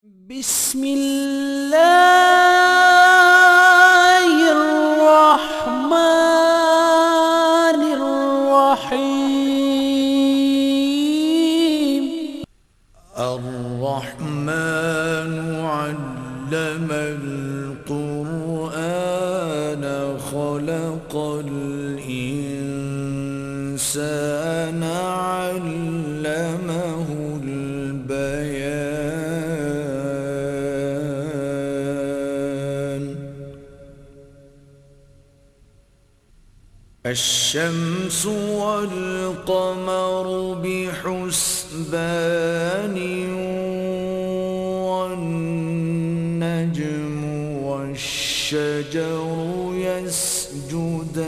بسم اللہ الرحمن الرحیم الرحمن علم القرآن خلق الإنسان علمه الشمس والقمر بحسبان والنجم والشجر يسجدان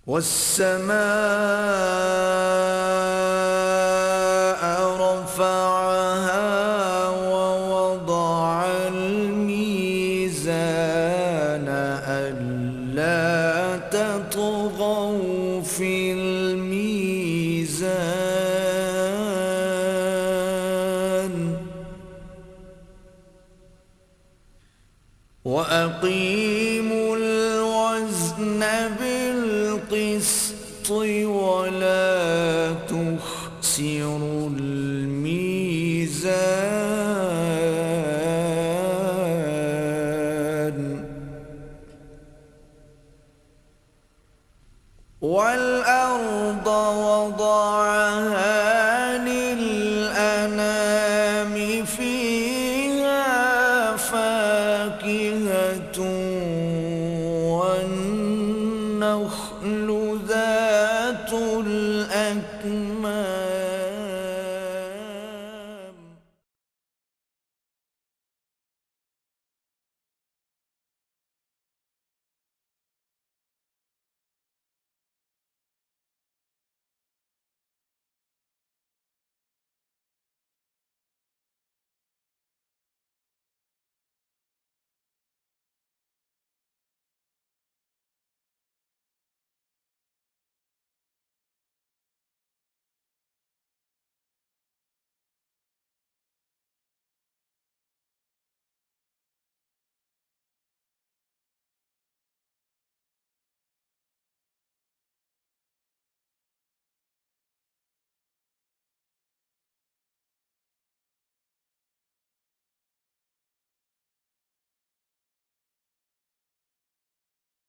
والسماء رفعها تطغوا في الميزان وأقيموا الوزن بالقسط ولا تخسروا الميزان والأرض وضعها للأنام فيها فاكهة والنخل ذات الأكمام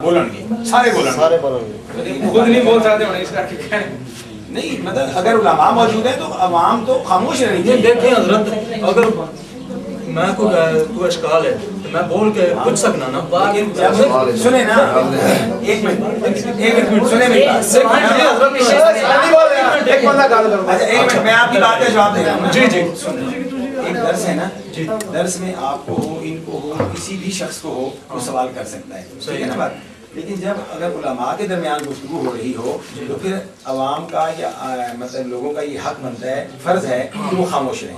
بولن گے سارے بولن گے خود نہیں بول سکتے ہونے اس کا کیا نہیں مطلب اگر علماء موجود ہیں تو عوام تو خاموش رہنی چاہیے. دیکھیں حضرت اگر میں کوئی اشکال ہے تو میں بول کے پوچھ سکنا نا. سنیں نا ایک منٹ سنیں میری بات. ایک منٹ میں آپ کی بات کا جواب دے رہا ہوں. جی جی ایک درس ہے نا, درس میں آپ کو ہو ان کو ہو کسی بھی شخص کو ہو وہ سوال کر سکتا ہے, صحیح ہے نا بات. لیکن جب اگر علماء کے درمیان گفتگو ہو رہی ہو تو پھر عوام کا یا مطلب لوگوں کا یہ حق بنتا ہے, فرض ہے کہ وہ خاموش رہیں.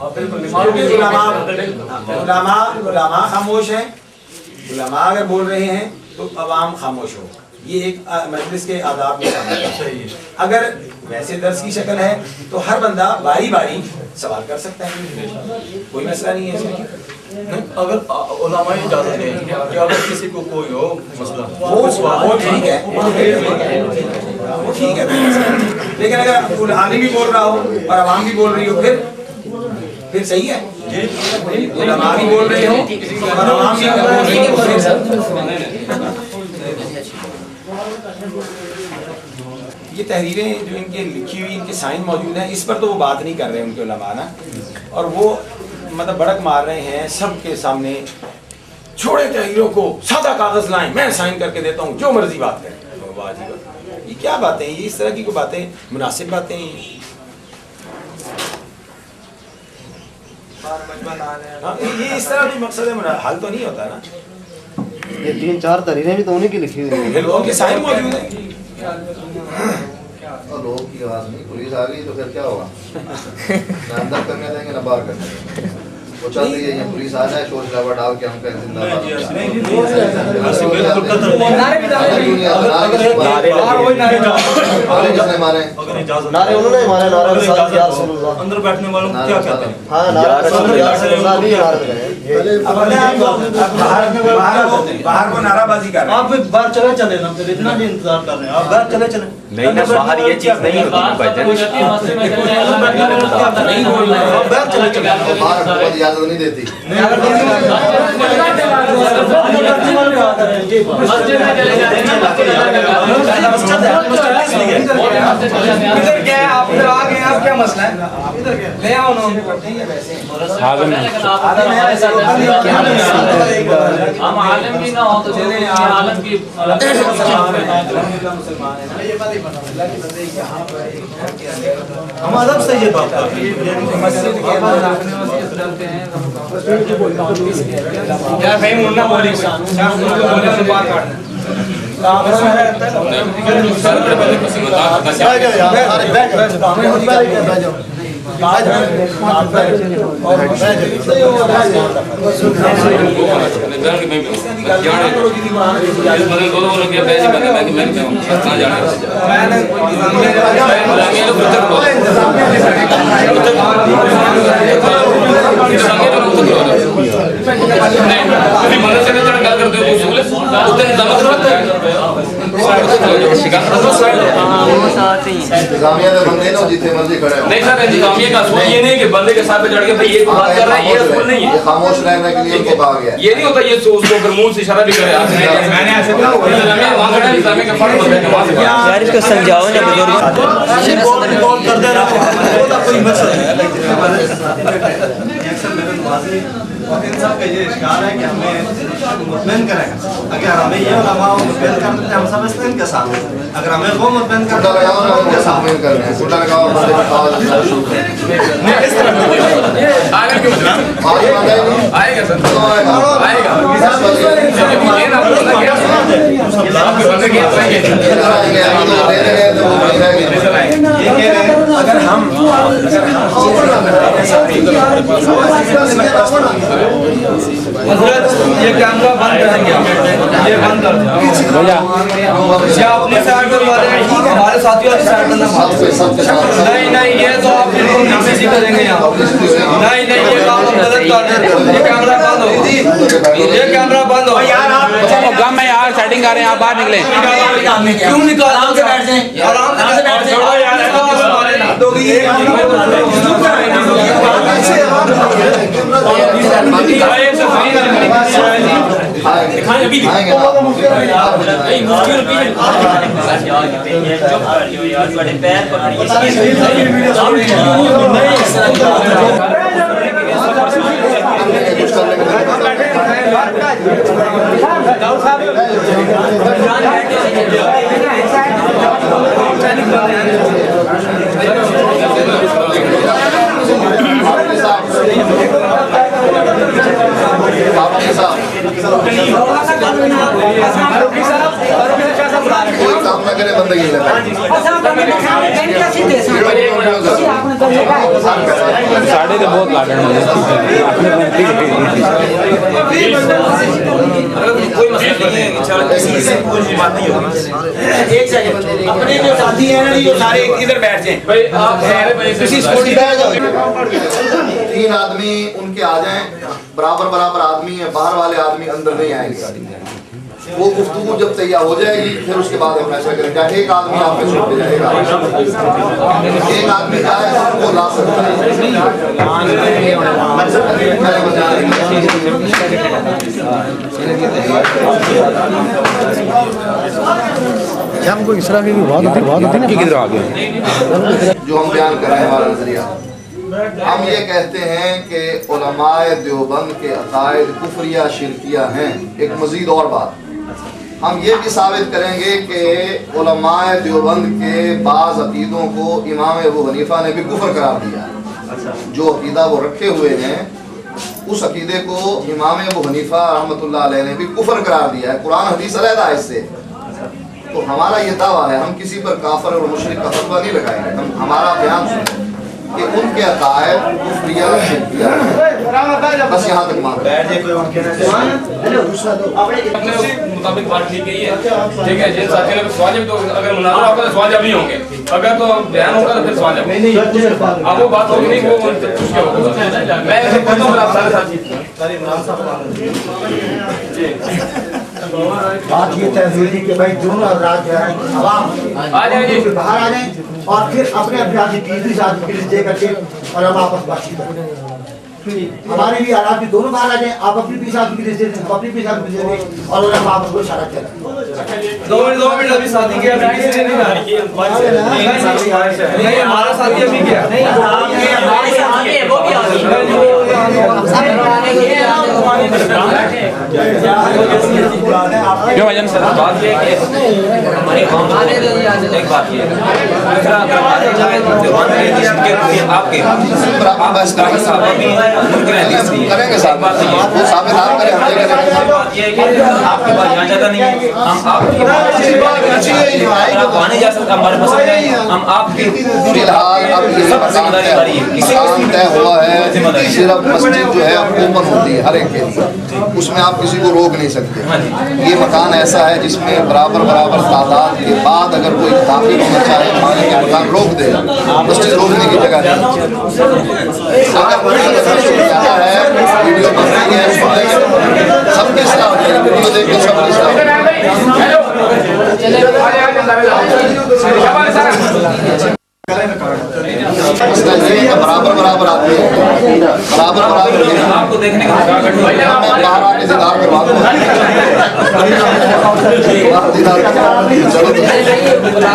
علماء خاموش ہیں, علماء اگر بول رہے ہیں تو عوام خاموش ہو, یہ ایک مجلس کے آداب میں شامل ہے. اگر ویسے درس کی شکل ہے تو ہر بندہ باری باری سوال کر سکتا ہے, کوئی مسئلہ نہیں ہے اس میں. اگر علماء اجازت دیں کہ اگر کسی کو کوئی ہو مسئلہ وہ ٹھیک ہے, وہ ٹھیک ہے, لیکن اگر عالم بھی بول رہا ہو اور عوام بھی بول رہی ہو پھر صحیح ہے. علماء بھی بول رہے ہو اور عوام بھی بول رہی ہو. یہ تحریریں جو ان کے لکھی ہوئی ان کے سائن موجود ہیں اس پر تو وہ بات نہیں کر رہے ان کے علماء نا, اور وہ مطلب بڑک مار رہے ہیں سب کے سامنے, چھوڑے تحریروں کو, سادہ کاغذ لائیں میں سائن کر کے دیتا ہوں جو مرضی بات کریں. یہ کیا باتیں ہیں, یہ اس طرح کی کوئی باتیں مناسب باتیں ہیں؟ یہ اس طرح بھی مقصد حل تو نہیں ہوتا نا. یہ 3-4 تحریریں بھی تو انہیں کی لکھی ہوئی ہیں, لوگوں کے سائن موجود ہیں. اور لوگوں کی آواز نہیں, پولیس آ گئی تو پھر کیا ہوگا, نہ اندر کرنے دیں گے نہ باہر کرنے دیں گے. وہ چاہتے ہیں یہ پولیس آ جائے شور شرابہ ڈال کے ہم کہیں زندہ باد جس نے مارے نعرے انہوں نے مارے نعرے کے ساتھ یا رسول اللہ اندر بیٹھنے والوں کو کیا کہتے ہیں؟ ہاں نعرے رسول اللہ بھی نعرے لگائے باہر کو نعرہ بازی کر رہے ہیں. آپ باہر چلے چلے نا پھر اتنا بھی انتظار کر رہے ہیں آپ باہر چلے چلے نہیں نا باہر یہ چیز نہیں ہوتی نا بھائی جان. آپ باہر چلے چلے باہر حکومت اجازت نہیں دیتی ادھر کیا ہے آپ ادھر آ گئے آپ کیا مسئلہ ہے لے آؤ نا ہم عالم بھی نہ ہو تو عالم کی ہم ادب سے یہ بات کرتے ہیں کیا بھائی منا بولی بات کاٹ انتظامیہ کے بندے نا جتنے مرضی کھڑے ہو نہیں سر انتظامیہ کا اصول یہ نہیں کہ بندے کے ساتھ پہ چڑھ کے بھائی یہ بات کر رہا ہے یہ اصول نہیں ہے. خاموش رہنے کے لیے ان کو کہا گیا ہے یہ نہیں ہوتا یہ اس کو اگر منہ سے اشارہ بھی کرے میں نے ایسے وہاں کھڑا ہے اسلامی کا فرق ہوتا ہے وہاں سے یار اس کو سمجھاؤ نا بزرگ کال کر دے رہا کوئی مسئلہ ہے ان سب کا یہ اشکال ہے کہ ہمیں مطمئن کرے گا اگر ہمیں یہ علماء مطمئن کرتے ہیں ہم سب اس ان کے ساتھ اگر ہمیں وہ مطمئن کرتے چھوٹا لگاؤ نا ان کے ساتھ مل کر رہے ہیں چھوٹا لگاؤ بندے کا خواہد اچھا شروع کریں اس طرح آئے گا کیوں مطلب آگے بندے نہیں آئے گا سر تو آئے گا آئے گا یہ نہ بولنا کیا آپ کے بندے کیا آئیں گے آئیں گے ابھی تو دے رہے ہیں تو وہ بھائی رہ گئے یہ کہہ رہے ہیں اگر ہم یہ کیمرہ بند کریں گے یہ بند کر دیں یا اپنے سائڈ پر والے ہیں ٹھیک ہے ہمارے ساتھیوں کی سائڈ کرنا سب کے ساتھ نہیں نہیں یہ تو آپ بالکل نہیں کریں گے یہاں نہیں نہیں یہ کام ہم غلط کر رہے ہیں یہ کیمرہ بند ہو یہ کیمرہ بند ہو یار آپ گم میں یار سیٹنگ کر رہے ہیں آپ باہر نکلیں کیوں نکال آرام سے بیٹھ جائیں آرام سے بیٹھ جائیں کام نہ کرے بندگی ساڑھے تو بہت لاگن کوئی مسئلہ نہیں ہے انشاءاللہ ایک سیکنڈ اپنے جو ساتھی ہیں نا یہ سارے ادھر بیٹھ جائیں بھائی آپ کسی سکوٹی پہ جاؤ 3 آدمی ان کے آ جائیں برابر برابر آدمی ہیں باہر والے آدمی اندر نہیں آئیں گے وہ گفتگو جب تیار ہو جائے گی پھر اس کے بعد ہم فیصلہ کریں گے ایک آدمی آپ میں چھوڑ جائے گا ایک آدمی آئے وہ لا سکتا ہے ہم کو اس طرح کی بات ہوتی ہے کدھر آ گیا جو ہم بیان کر رہے ہیں ہمارا نظریہ ہم یہ کہتے ہیں کہ علماء دیوبند کے عقائد کفریہ شرکیہ ہیں. ایک مزید اور بات ہم یہ بھی ثابت کریں گے کہ علماء دیوبند کے بعض عقیدوں کو امام ابو حنیفہ نے بھی کفر قرار دیا. جو عقیدہ وہ رکھے ہوئے ہیں اس عقیدے کو امام ابو حنیفہ رحمۃ اللہ علیہ نے بھی کفر قرار دیا ہے. قرآن حدیث علیحدہ ہے اس سے. تو ہمارا یہ دعویٰ ہے ہم کسی پر کافر اور مشرک کا فتویٰ نہیں لگائیں گے. ہم ہمارا بیان سنیں کہ ان کے عقائد کفریہ شرکیہ ہیں. बस यहाँ तक मान मुताबिक बात ठीक है ये ठीक है जिन साथियों को सवाल तो अगर मुनाज़रा होगा तो सवाल नहीं होंगे अगर तो बयान होगा तो फिर सवाल नहीं अब वो बात होगी नहीं वो पूछ के होगा मैं ऐसे कहता हूँ आप सारे साथी बात ये तहजीरी कि भाई दोनों राज्य आवाम आ जाइए बाहर आ जाएं और फिर अपने अपने आदमी तीसरी साथ दे करके और हम आपस बातचीत करें। हमारे भी हालात भी दोनों बाहर आ जाएं, आप अपनी भी साथ की दे हम अपनी भी साथ दे और हम आपस को इशारा करें। 2 मिनट अभी शादी किया नहीं हमारा शादी अभी किया नहीं वो भी आ गई क्यों भाईजान सर बात ये है कि हमारे गाँव में एक बात ये है आपके साहब भी करेंगे साहब वो साबित आप करें हम ये करेंगे ये है कि आपके पास यहाँ जगह नहीं है हम आपकी आप आने जा सकते हमारे पास हम आपके फिलहाल अब ये सब जिम्मेदारी हमारी है मकान तय हुआ है सिर्फ मस्जिद जो है ओपन होती है हर एक के लिए उसमें आप किसी को रोक नहीं सकते ये मकान ऐसा है जिसमें बराबर बराबर तादाद के बाद अगर कोई दाखिल होना चाहे मालिक के मकान रोक दे मस्जिद रोकने की जगह नहीं अगर ज़्यादा है वीडियो बन रही है सबके साथ वीडियो देख के सबके साथ बराबर बराबर आते हैं बराबर बराबर आपको देखने का बाहर आके दीदार करवा दूँ चलो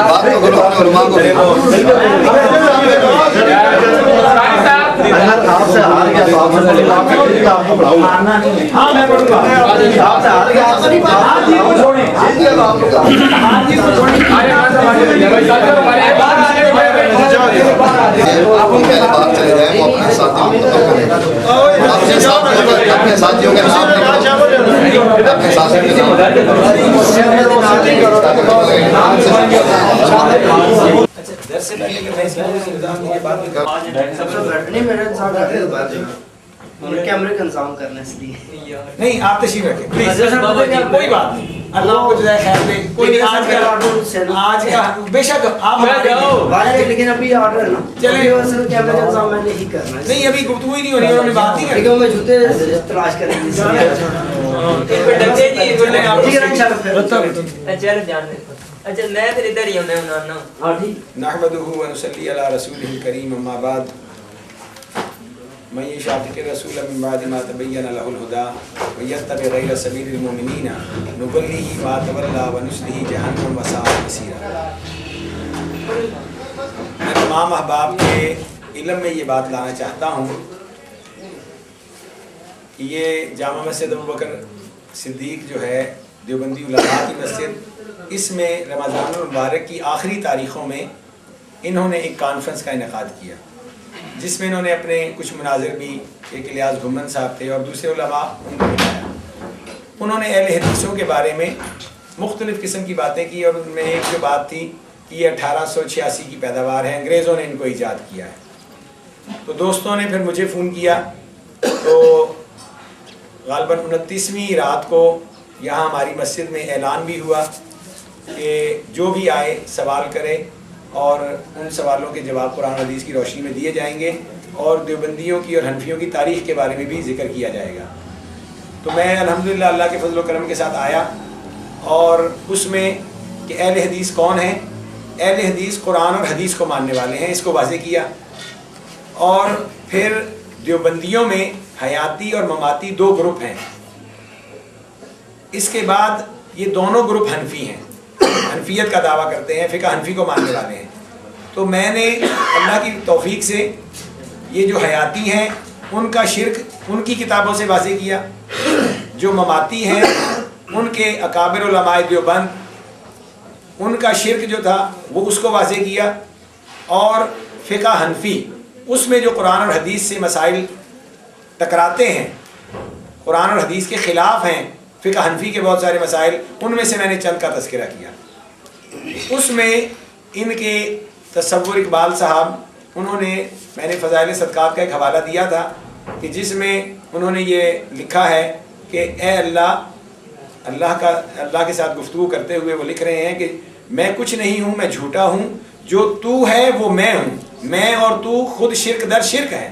बात तो करो अपने उलमा को आपसे हार गया तो आपको पढ़ाऊं मारना नहीं है। हाँ मैं पढ़ूंगा आपसे हार गया हार जी को छोड़ें हार जी को छोड़ें आप पहले बात चले जाए वो अपने साथियों को अपने साथियों के नाम अपने साथियों के दर से पहले कि मैं इसका इंतजाम की बात भी कर कैमरे का इंतजाम करने इसलिए नहीं आप तशरीफ रखें प्लीज कोई बात नहीं अल्लाह को जज़ाए खैर दे कोई नहीं आज का बेशक आप लेकिन अभी ऑर्डर है ना चलिए कैमरे का इंतजाम मैंने ही करना है नहीं अभी गुफ्तगू ही नहीं होनी उन्होंने बात नहीं करी मैं जूते तलाश करेंगे अच्छा मैं फिर इधर ही हूं मैं ना हां ठीक नहमदुहु व नुसल्ली अला रसूलिहिल करीम अम्मा बाद मैं शातिक रसूल मिन बाद मा तबय्यन लहुल हुदा व यत्तबि गैर सबीलिल मुमिनीन नुवल्लिहि मा तवल्ला व नुस्लिहि जहन्नम व साअत मसीरा। मैं तमाम अहबाब के इल्म में ये बात लाना चाहता हूँ कि ये जामा मस्जिद अबू बकर सिद्दीक जो है देवबंदी उलमा की मस्जिद इसमें रमज़ानुल मुबारक की आखिरी तारीख़ों में इन्होंने एक कॉन्फ्रेंस का इनेकाद किया जिसमें इन्होंने अपने कुछ मुनाजिर भी एक इलियास घुम्मन साहब थे और दूसरे उलमा उनको बुलाया। उन्होंने अहले हदीसों के बारे में मुख्तलिफ़ किस्म की बातें की और उनमें एक जो बात थी कि ये 1886 की पैदावार है, अंग्रेज़ों ने इनको ईजाद किया है। तो दोस्तों ने फिर मुझे फ़ोन किया तो ग़ालिबन 29वीं रात को यहाँ हमारी मस्जिद में ऐलान भी हुआ कि जो भी आए सवाल करे और उन सवालों के जवाब कुरान हदीस की रोशनी में दिए जाएंगे और देवबंदियों की और हनफियों की तारीख़ के बारे में भी जिक्र किया जाएगा। तो मैं अल्हम्दुलिल्लाह अल्लाह के फजल व करम के साथ आया और उसमें कि अहले हदीस कौन है, अहले हदीस कुरान और हदीस को मानने वाले हैं, इसको वाज़ेह किया। और फिर देवबंदियों में हयाती और ममाती दो ग्रुप हैं। इसके बाद ये दोनों ग्रुप हनफी हैं, हनफियत का दावा करते हैं, फ़िक़्ह हनफी को मानने वाले हैं। तो मैंने अल्लाह की तौफीक से ये जो हयाती हैं उनका शिर्क उनकी किताबों से वाज़ेह किया, जो ममाती हैं उनके अकाबिर उलमाए देवबंद उनका शिर्क जो था वो उसको वाज़ेह किया, और फ़िक़्ह हनफी उसमें जो कुरान और हदीस से मसाइल टकराते हैं, कुरान और हदीस के ख़िलाफ़ हैं फ़िक़्ह हनफी के बहुत सारे मसाइल, उनमें से मैंने चंद का तज़किरा किया। उसमें इनके तसव्वुर इकबाल साहब उन्होंने, मैंने फ़ज़ाइल सदक़ात का एक हवाला दिया था کہ جس میں انہوں نے یہ لکھا ہے کہ اے اللہ کے ساتھ گفتگو کرتے ہوئے وہ لکھ رہے ہیں کہ میں کچھ نہیں ہوں، میں جھوٹا ہوں، جو تو ہے وہ میں ہوں، میں اور تو خود شرک در شرک ہیں۔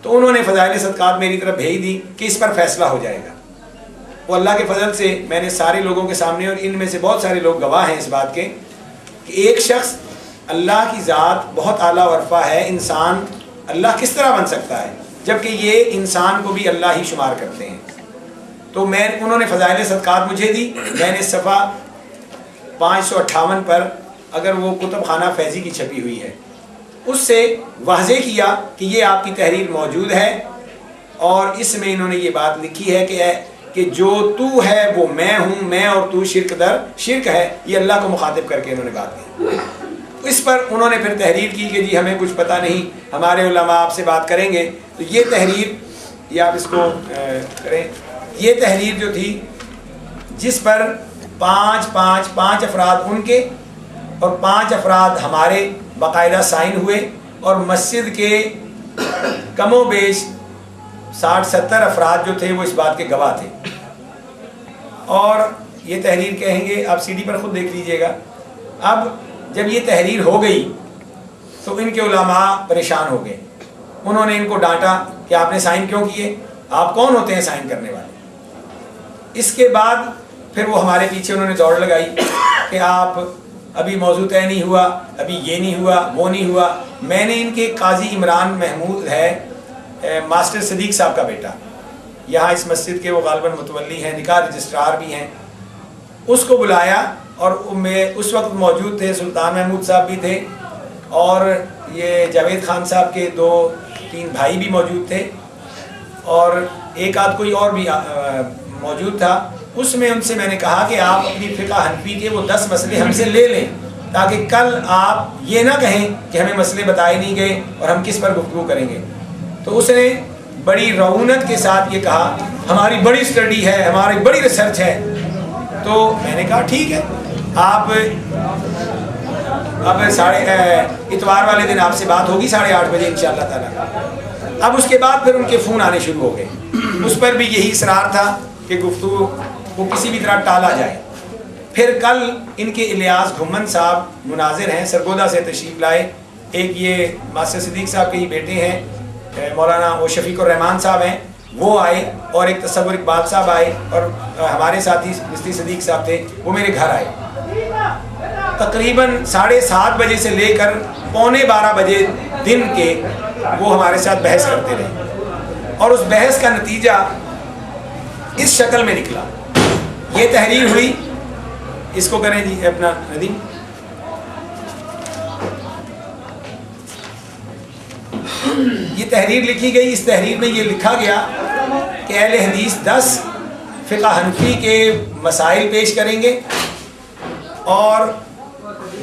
تو انہوں نے فضائل صدقات میری طرف بھیج دی کہ اس پر فیصلہ ہو جائے گا۔ وہ اللہ کے فضل سے میں نے سارے لوگوں کے سامنے، اور ان میں سے بہت سارے لوگ گواہ ہیں اس بات کے، کہ ایک شخص اللہ کی ذات بہت اعلیٰ و عرفہ ہے، انسان اللہ کس طرح بن سکتا ہے جبکہ یہ انسان کو بھی اللہ ہی شمار کرتے ہیں۔ تو انہوں نے فضائل صدقات مجھے دی، میں نے صفحہ 558 پر، اگر وہ کتب خانہ فیضی کی چھپی ہوئی ہے، اس سے واضح کیا کہ یہ آپ کی تحریر موجود ہے، اور اس میں انہوں نے یہ بات لکھی ہے کہ جو تو ہے وہ میں ہوں، میں اور تو شرک در شرک ہے، یہ اللہ کو مخاطب کر کے انہوں نے بات کی۔ اس پر انہوں نے پھر تحریر کی کہ جی ہمیں کچھ پتہ نہیں، ہمارے علماء آپ سے بات کریں گے۔ تو یہ تحریر، یہ آپ اس کو کریں، یہ تحریر جو تھی جس پر 5 افراد ان کے اور 5 افراد ہمارے باقاعدہ سائن ہوئے، اور مسجد کے کم و بیش 60-70 افراد جو تھے وہ اس بات کے گواہ تھے۔ اور یہ تحریر کہیں گے، آپ سی ڈی پر خود دیکھ لیجئے گا۔ اب جب یہ تحریر ہو گئی تو ان کے علماء پریشان ہو گئے، انہوں نے ان کو ڈانٹا کہ آپ نے سائن کیوں کیے، آپ کون ہوتے ہیں سائن کرنے والے۔ اس کے بعد پھر وہ ہمارے پیچھے انہوں نے دوڑ لگائی کہ آپ ابھی موضوع طے نہیں ہوا، ابھی یہ نہیں ہوا، وہ نہیں ہوا۔ میں نے ان کے قاضی عمران محمود ہے، ماسٹر صدیق صاحب کا بیٹا، یہاں اس مسجد کے وہ غالباً متولی ہیں، نکاح رجسٹرار بھی ہیں، اس کو بلایا، اور میں اس وقت موجود تھے، سلطان محمود صاحب بھی تھے، اور یہ جاوید خان صاحب کے 2-3 بھائی بھی موجود تھے، اور ایک آدھ کوئی اور بھی موجود تھا۔ اس میں ان سے میں نے کہا کہ آپ اپنی فقہ حنفی کے وہ 10 مسئلے ہم سے لے لیں، تاکہ کل آپ یہ نہ کہیں کہ ہمیں مسئلے بتائے نہیں گئے اور ہم کس پر گفتگو کریں گے۔ تو اس نے بڑی رعونت کے ساتھ یہ کہا، ہماری بڑی اسٹڈی ہے، ہماری بڑی ریسرچ ہے۔ تو میں نے کہا ٹھیک ہے، آپ اب اتوار والے دن آپ سے بات ہوگی 8:30 بجے انشاءاللہ تعالیٰ۔ اب اس کے بعد پھر ان کے فون آنے شروع ہو گئے، اس پر بھی یہی اصرار تھا کہ گفتگو کو کسی بھی طرح ٹالا جائے۔ پھر کل ان کے الیاس گھمن صاحب مناظر ہیں، سرگودا سے تشریف لائے، ایک یہ ماسٹر صدیق صاحب کے ہی بیٹے ہیں، مولانا وہ شفیق الرحمان صاحب ہیں، وہ آئے، اور ایک تصور اقبال صاحب آئے، اور ہمارے ساتھی مفتی صدیق صاحب تھے، وہ میرے گھر آئے۔ تقریباً 7:30 بجے سے لے کر 11:45 بجے دن کے وہ ہمارے ساتھ بحث کرتے رہے، اور اس بحث کا نتیجہ اس شکل میں نکلا۔ یہ تحریر ہوئی، اس کو کریں جی اپنا ندیم۔ یہ تحریر لکھی گئی، اس تحریر میں یہ لکھا گیا کہ اہل حدیث 10 فقہ حنفی کے مسائل پیش کریں گے، اور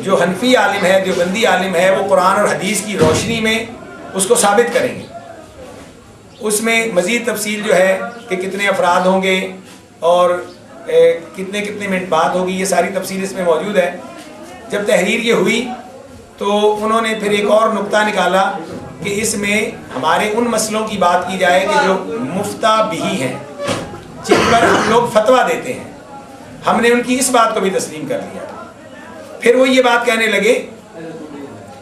جو حنفی عالم ہے، دیوبندی عالم ہے، وہ قرآن اور حدیث کی روشنی میں اس کو ثابت کریں گے۔ اس میں مزید تفصیل جو ہے کہ کتنے افراد ہوں گے اور کتنے منٹ بات ہوگی، یہ ساری تفصیل اس میں موجود ہے۔ جب تحریر یہ ہوئی تو انہوں نے پھر ایک اور نقطہ نکالا کہ اس میں ہمارے ان مسئلوں کی بات کی جائے کہ جو مفتہ بھی ہیں، جن پر ہم لوگ فتویٰ دیتے ہیں۔ ہم نے ان کی اس بات کو بھی تسلیم کر لیا۔ پھر وہ یہ بات کہنے لگے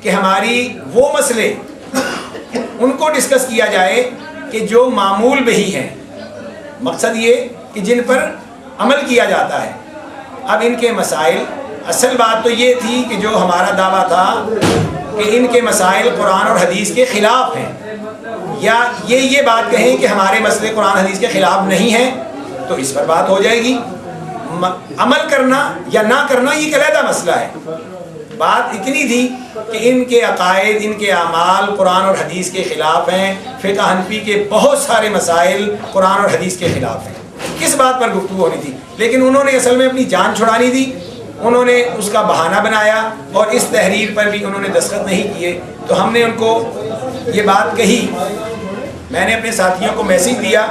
کہ ہماری وہ مسئلے ان کو ڈسکس کیا جائے کہ جو معمول بہی ہیں، مقصد یہ کہ جن پر عمل کیا جاتا ہے۔ اب ان کے مسائل، اصل بات تو یہ تھی کہ جو ہمارا دعویٰ تھا کہ ان کے مسائل قرآن اور حدیث کے خلاف ہیں، یا یہ بات کہیں کہ ہمارے مسئلے قرآن حدیث کے خلاف نہیں ہیں، تو اس پر بات ہو جائے گی۔ عمل کرنا یا نہ کرنا یہ ایک علیحدہ مسئلہ ہے۔ بات اتنی تھی کہ ان کے عقائد، ان کے اعمال قرآن اور حدیث کے خلاف ہیں، فقہ حنفی کے بہت سارے مسائل قرآن اور حدیث کے خلاف ہیں۔ کس بات پر گفتگو ہونی تھی؟ لیکن انہوں نے اصل میں اپنی جان چھڑانی تھی، انہوں نے اس کا بہانہ بنایا، اور اس تحریر پر بھی انہوں نے دستخط نہیں کیے۔ تو ہم نے ان کو یہ بات کہی، میں نے اپنے ساتھیوں کو میسیج دیا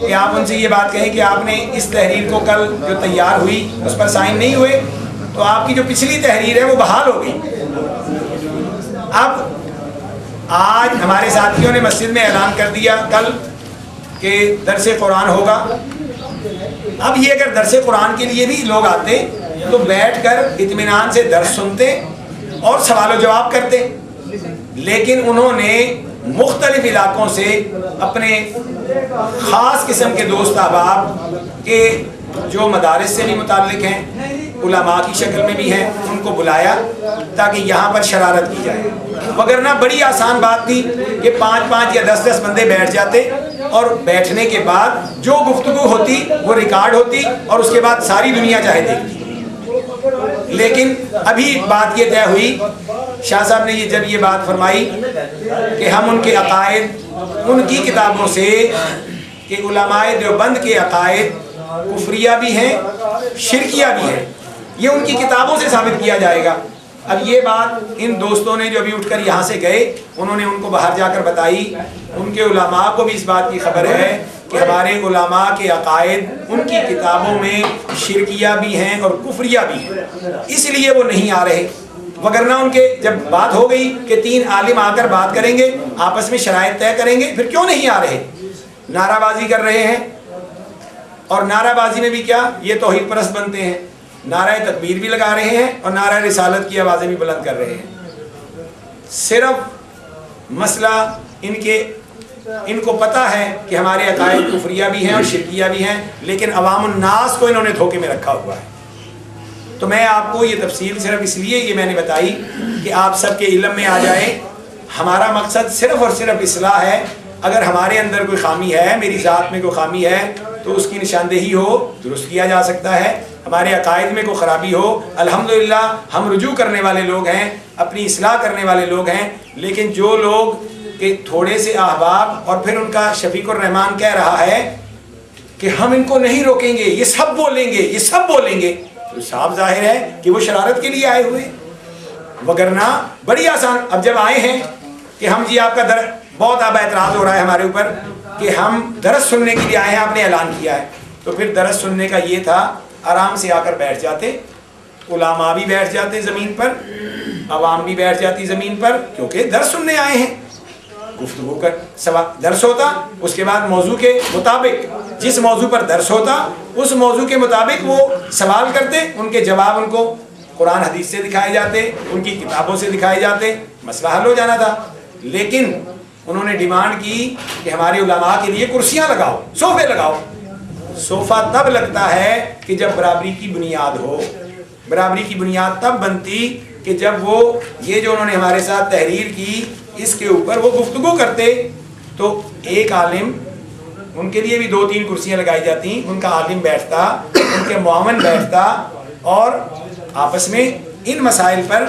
کہ آپ ان سے یہ بات کہیں کہ آپ نے اس تحریر کو کل جو تیار ہوئی اس پر سائن نہیں ہوئے، تو آپ کی جو پچھلی تحریر ہے وہ بحال ہو گئی۔ اب आज हमारे साथियों ने मस्जिद में ऐलान कर दिया कल कि दरस कुरान होगा। अब ये अगर दरस कुरान के लिए भी लोग आते तो बैठकर इत्मीनान से दर्स सुनते और सवाल जवाब करते, लेकिन उन्होंने मुख्तलिफ इलाकों से अपने ख़ास किस्म के दोस्त अहबाब के जो मदारिस से भी मुताल्लिक हैं, उलमा की शक्ल में भी हैं, उनको बुलाया ताकि यहाँ पर शरारत की जाए। वगरना बड़ी आसान बात थी कि 5-5 या 10-10 बंदे बैठ जाते और बैठने के बाद जो गुफ्तगू होती वो रिकॉर्ड होती और उसके बाद सारी दुनिया चाहे देखती। लेकिन अभी बात ये तय हुई, शाह साहब ने जब ये बात फरमाई कि हम उनके अकायद उनकी किताबों से कि उलमाए देवबंद के अकायद कुफरिया भी हैं, शिरकिया भी हैं, ये उनकी किताबों से साबित किया जाएगा। अब ये बात इन दोस्तों ने जो अभी उठकर यहाँ से गए, उन्होंने उनको बाहर जाकर बताई। उनके उलमा को भी इस बात की खबर है कि हमारे उलमा के अकायद उनकी किताबों में शिरकिया भी हैं और कुफरिया भी हैं, इसलिए वो नहीं आ रहे। वगरना उनके जब बात हो गई कि 3 आलिम आकर बात करेंगे, आपस में शराइत तय करेंगे, फिर क्यों नहीं आ रहे? नाराबाजी कर रहे हैं, और नाराबाजी में भी क्या, ये तौहीद परस्त बनते हैं, नारा तकबीर भी लगा रहे हैं और नारा रिसालत की आवाज़ें भी बुलंद कर रहे हैं। सिर्फ मसला इनको पता है कि हमारे अकायद कुफरिया भी हैं और शिरकिया भी हैं, लेकिन अवामुन्नास को इन्होंने धोखे में रखा हुआ है। तो मैं आपको ये तफसील सिर्फ इसलिए ये मैंने बताई कि आप सबके इल्म में आ जाए। हमारा मकसद सिर्फ और सिर्फ इस्लाह है। अगर हमारे अंदर कोई खामी है, मेरी ज़ात में कोई खामी है, तो उसकी निशानदेही हो, दुरुस्त किया जा सकता है। हमारे अकायद में कोई ख़राबी हो, अल्हम्दुलिल्लाह हम रुजू करने वाले लोग हैं, अपनी इस्लाह करने वाले लोग हैं। लेकिन जो लोग के थोड़े से अहबाब और फिर उनका शफीकुर रहमान कह रहा है कि हम इनको नहीं रोकेंगे, ये सब बोलेंगे, ये सब बोलेंगे, तो साफ जाहिर है कि वो शरारत के लिए आए हुए। वगरना बड़ी आसान, अब जब आए हैं कि हम जी आपका बहुत अब एतराज़ हो रहा है हमारे ऊपर कि हम दरस सुनने के लिए आए हैं, आपने ऐलान किया है, तो फिर दरस सुनने का ये था, आराम से आकर बैठ जाते, उलामा भी बैठ जाते ज़मीन पर, अवाम भी बैठ जाती ज़मीन पर, क्योंकि दरस सुनने आए हैं। गुफ्तगू कर सवाल दर्स होता, उसके बाद मौजू के मुताबिक जिस मौजू पर दर्स होता उस मौजू के मुताबिक वो सवाल करते, उनके जवाब उनको कुरान हदीस से दिखाए जाते, उनकी किताबों से दिखाए जाते, मसला हल हो जाना था। लेकिन उन्होंने डिमांड की कि हमारे उलमा के लिए कुर्सियां लगाओ, सोफे लगाओ। सोफ़ा तब लगता है कि जब बराबरी की बुनियाद हो। बराबरी की बुनियाद तब बनती कि जब वो ये जो उन्होंने हमारे साथ तहरीर की इसके ऊपर वो गुफ्तगू करते, तो एक आलिम, उनके लिए भी 2-3 कुर्सियां लगाई जाती, उनका आलिम बैठता, उनके मुआवन बैठता और आपस में इन मसाइल पर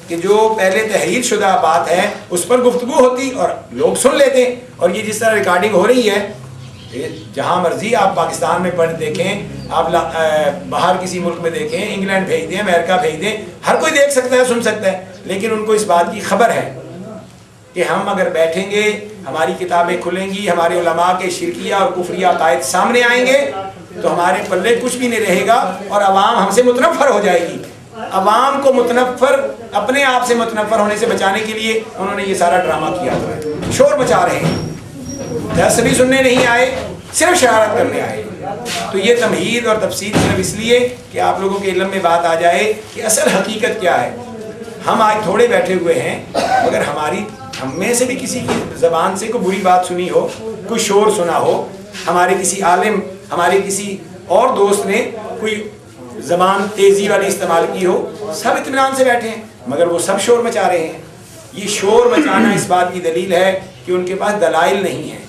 कि जो पहले तहरीर शुदा बात है उस पर गुफ्तगू होती और लोग सुन लेते। और ये जिस तरह रिकॉर्डिंग हो रही है, जहाँ मर्जी आप पाकिस्तान में पढ़ देखें, आप बाहर किसी मुल्क में देखें, इंग्लैंड भेज दें, अमेरिका भेज दें, हर कोई देख सकता है, सुन सकता है। लेकिन उनको इस बात की खबर है कि हम अगर बैठेंगे, हमारी किताबें खुलेंगी, हमारे उलमा के शिरकिया और कुफरिया अकायद सामने आएंगे, तो हमारे पल्ले कुछ भी नहीं रहेगा और अवाम हमसे मुतनफ़र हो जाएगी। अवाम को मुतनफ़र, अपने आप से मुतनफ़र होने से बचाने के लिए उन्होंने ये सारा ड्रामा किया हुआ है। शोर मचा रहे हैं, दर्स भी सुनने नहीं आए, सिर्फ शरारत करने आए। तो ये तमहीद और तफसील सिर्फ इसलिए कि आप लोगों के इल्म में बात आ जाए कि असल हकीकत क्या है। हम आज थोड़े बैठे हुए हैं, अगर हम में से भी किसी की ज़बान से कोई बुरी बात सुनी हो, कोई शोर सुना हो, हमारे किसी आलिम, हमारे किसी और दोस्त ने कोई ज़बान तेज़ी वाली इस्तेमाल की हो, सब इत्मीनान से बैठे हैं, मगर वो सब शोर मचा रहे हैं। ये शोर मचाना इस बात की दलील है कि उनके पास दलाइल नहीं है,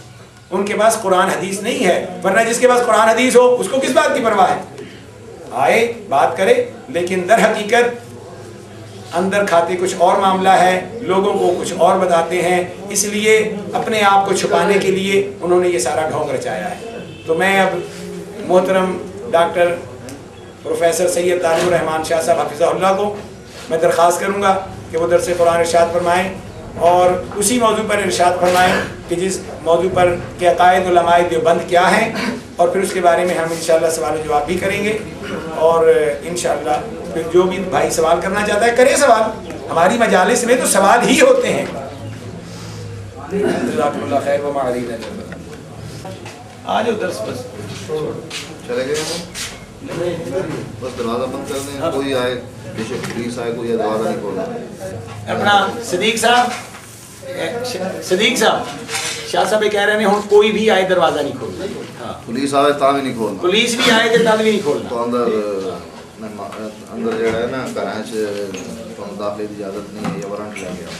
उनके पास कुरान हदीस नहीं है। वरना जिसके पास कुरान हदीस हो उसको किस बात की परवाह है? आए बात करे, लेकिन दर हकीकत अंदर खाते कुछ और मामला है, लोगों को कुछ और बताते हैं, इसलिए अपने आप को छुपाने के लिए उन्होंने ये सारा ढोंग रचाया है। तो मैं अब मोहतरम डॉक्टर प्रोफेसर सैयद ताजुर रहमान शाह साहब हफिज़हुल्लाह को मैं दरख्वास्त करूँगा कि वो दरस कुरान इरशाद फरमाएँ और उसी मौजू पर इरशाद फरमाएँ कि जिस मौजू पर के अकायद उलमाए देवबंद क्या हैं, और फिर उसके बारे में हम इंशाअल्लाह सवाल जवाब भी करेंगे। और इंशाअल्लाह फिर जो भी भाई सवाल करना चाहता है करे सवाल। हमारी मजालिस में तो सवाल ही होते हैं। जज़ाकुमुल्लाह खैर व मा अलैना इल्ला अल बलाग। आ जाओ दर्स बस चले गए हम बस दरवाज़ा बंद कर दें, कोई आए बेशक पुलिस आए कोई दरवाज़ा नहीं खोलना। अपना सदीक साहब शाह साहब कह रहे हैं हुण कोई भी आए दरवाजा नहीं खोलना। हाँ पुलिस आए ता भी नहीं खोलना, पुलिस भी आए तो तब भी नहीं खोलना। तो अंदर जो है ना घर तो दाखिले की इजाज़त नहीं है, ये वारंट ले गया।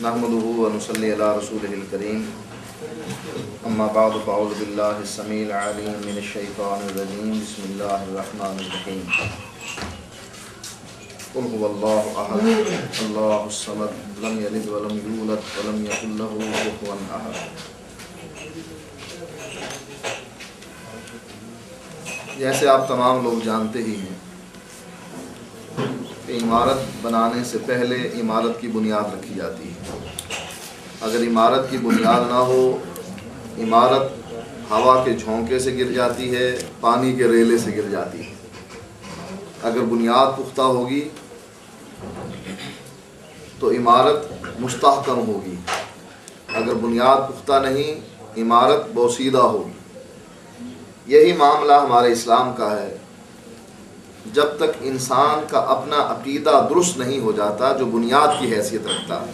नहमदुहु व नुसल्ली अला रसूलिहिल करीम, अम्मा बाद फ़अऊज़ु बिल्लाहि अस्समीइल अलीम मिनश शैतानिर रजीम, बिस्मिल्लाहिर रहमानिर रहीम। कुल हुवल्लाहु अहद, अल्लाहुस समद, लम यलिद व लम यूलद व लम यकुल लहू कुफुवन अहद। जैसे आप तमाम लोग जानते ही हैं कि इमारत बनाने से पहले इमारत की बुनियाद रखी जाती है। अगर इमारत की बुनियाद ना हो, इमारत हवा के झोंके से गिर जाती है, पानी के रेले से गिर जाती है। अगर बुनियाद पुख्ता होगी तो इमारत मुस्तहकम होगी, अगर बुनियाद पुख्ता नहीं इमारत बोसीदा होगी। यही मामला हमारे इस्लाम का है। जब तक इंसान का अपना अकीदा दुरुस्त नहीं हो जाता जो बुनियाद की हैसियत रखता है।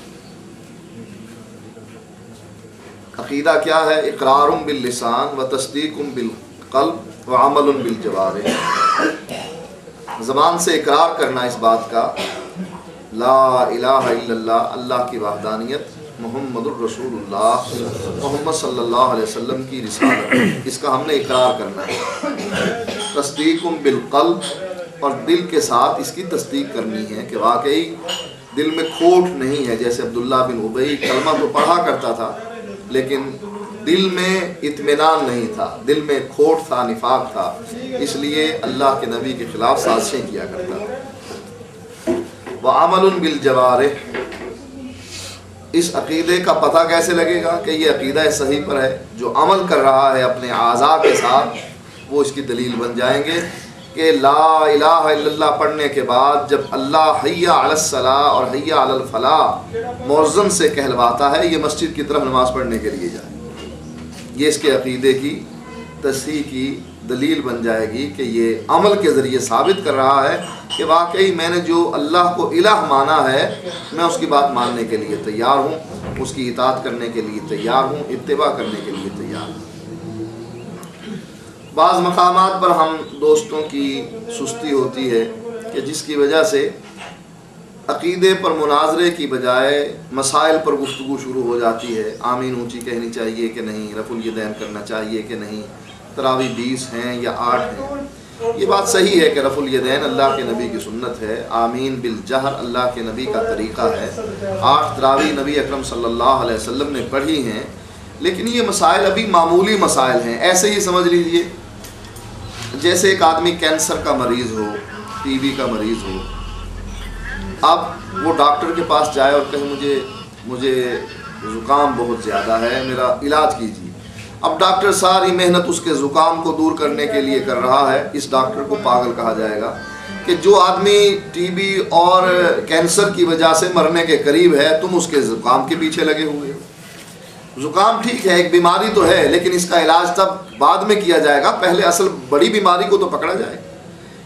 अकीदा क्या है? इकरारुम बिल लिसान व तस्दीकुम बिल क़ल्ब व अमलुन बिल जवारिह। ज़बान से इकरार करना इस बात का ला इलाहा इल्लल्लाह, अल्लाह की वहदानियत, मुहम्मदुर रसूलुल्लाह मोहम्मद सल्लल्लाहु अलैहि वसल्लम की रिसालत, इसका हमने इकरार करना है। तस्दीकुम बिल क़ल्ब, और दिल के साथ इसकी तस्दीक करनी है कि वाकई दिल में खोट नहीं है। जैसे अब्दुल्ला बिन उबई कलमा तो पढ़ा करता था लेकिन दिल में इत्मीनान नहीं था, दिल में खोट था, निफाक था, इसलिए अल्लाह के नबी के खिलाफ साजिशें किया करता था। व अमलुन बिल जवारिह, इस अकीदे का पता कैसे लगेगा कि ये अकीदा सही पर है? जो अमल कर रहा है अपने आज़ा के साथ वो इसकी दलील बन जाएंगे कि ला इलाहा इल्लल्लाह पढ़ने के बाद जब अल्लाह हय्या अलस्सलाह और हय्या अलल फलाह मुअज़्ज़िन से कहलवाता है ये मस्जिद की तरफ नमाज़ पढ़ने के लिए जाए, ये इसके अकीदे की तस्हीह की दलील बन जाएगी कि ये अमल के ज़रिए साबित कर रहा है कि वाकई मैंने जो अल्लाह को इलाह माना है मैं उसकी बात मानने के लिए तैयार हूँ, उसकी इताअत करने के लिए तैयार हूँ, इत्तिबा करने के लिए तैयार हूँ। बाज़ मकामात पर हम दोस्तों की सुस्ती होती है कि जिसकी वजह से अक़ीदे पर मुनाजरे की बजाय मसाइल पर गुफ्तगू शुरू हो जाती है। आमीन ऊँची कहनी चाहिए कि नहीं, रफ़ुल यदैन करना चाहिए कि नहीं, तरावी 20 हैं या 8 हैं। ये बात सही है कि रफ़ुल यदैन अल्लाह के नबी की सुन्नत है, आमीन बिल जहर अल्लाह के नबी का तरीक़ा है, 8 तरावी नबी अकरम सल्लल्लाहु अलैहि वसल्लम ने पढ़ी हैं। लेकिन ये मसाइल अभी मामूली मसाइल हैं। ऐसे ही समझ लीजिए जैसे एक आदमी कैंसर का मरीज़ हो, टीबी का मरीज़ हो, अब वो डॉक्टर के पास जाए और कहे मुझे ज़ुकाम बहुत ज़्यादा है, मेरा इलाज कीजिए। अब डॉक्टर सारी मेहनत उसके ज़ुकाम को दूर करने के लिए कर रहा है, इस डॉक्टर को पागल कहा जाएगा कि जो आदमी टीबी और कैंसर की वजह से मरने के करीब है तुम उसके ज़ुकाम के पीछे लगे हुए हो। ज़ुकाम ठीक है, एक बीमारी तो है, लेकिन इसका इलाज तब बाद में किया जाएगा, पहले असल बड़ी बीमारी को तो पकड़ा जाए।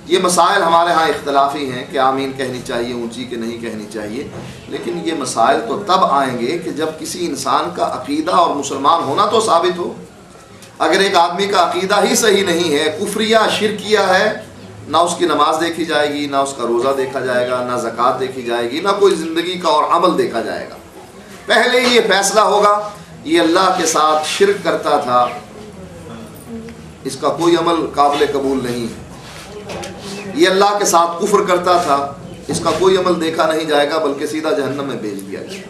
ये मसाइल हमारे यहाँ इख्तलाफी हैं कि आमीन कहनी चाहिए ऊंची कि नहीं कहनी चाहिए, लेकिन ये मसाइल तो तब आएंगे कि जब किसी इंसान का अकीदा और मुसलमान होना तो साबित हो। अगर एक आदमी का अकीदा ही सही नहीं है, कुफ्रिया शिरकिया है, ना उसकी नमाज देखी जाएगी, ना उसका रोज़ा देखा जाएगा, ना ज़कात देखी जाएगी, ना कोई ज़िंदगी का और अमल देखा जाएगा। पहले ही ये फैसला होगा ये अल्लाह के साथ शिरक करता था, इसका कोई अमल काबिल कबूल नहीं है। ये अल्लाह के साथ कुफ्र करता था, इसका कोई अमल देखा नहीं जाएगा, बल्कि सीधा जहन्नम में भेज दिया जाएगा।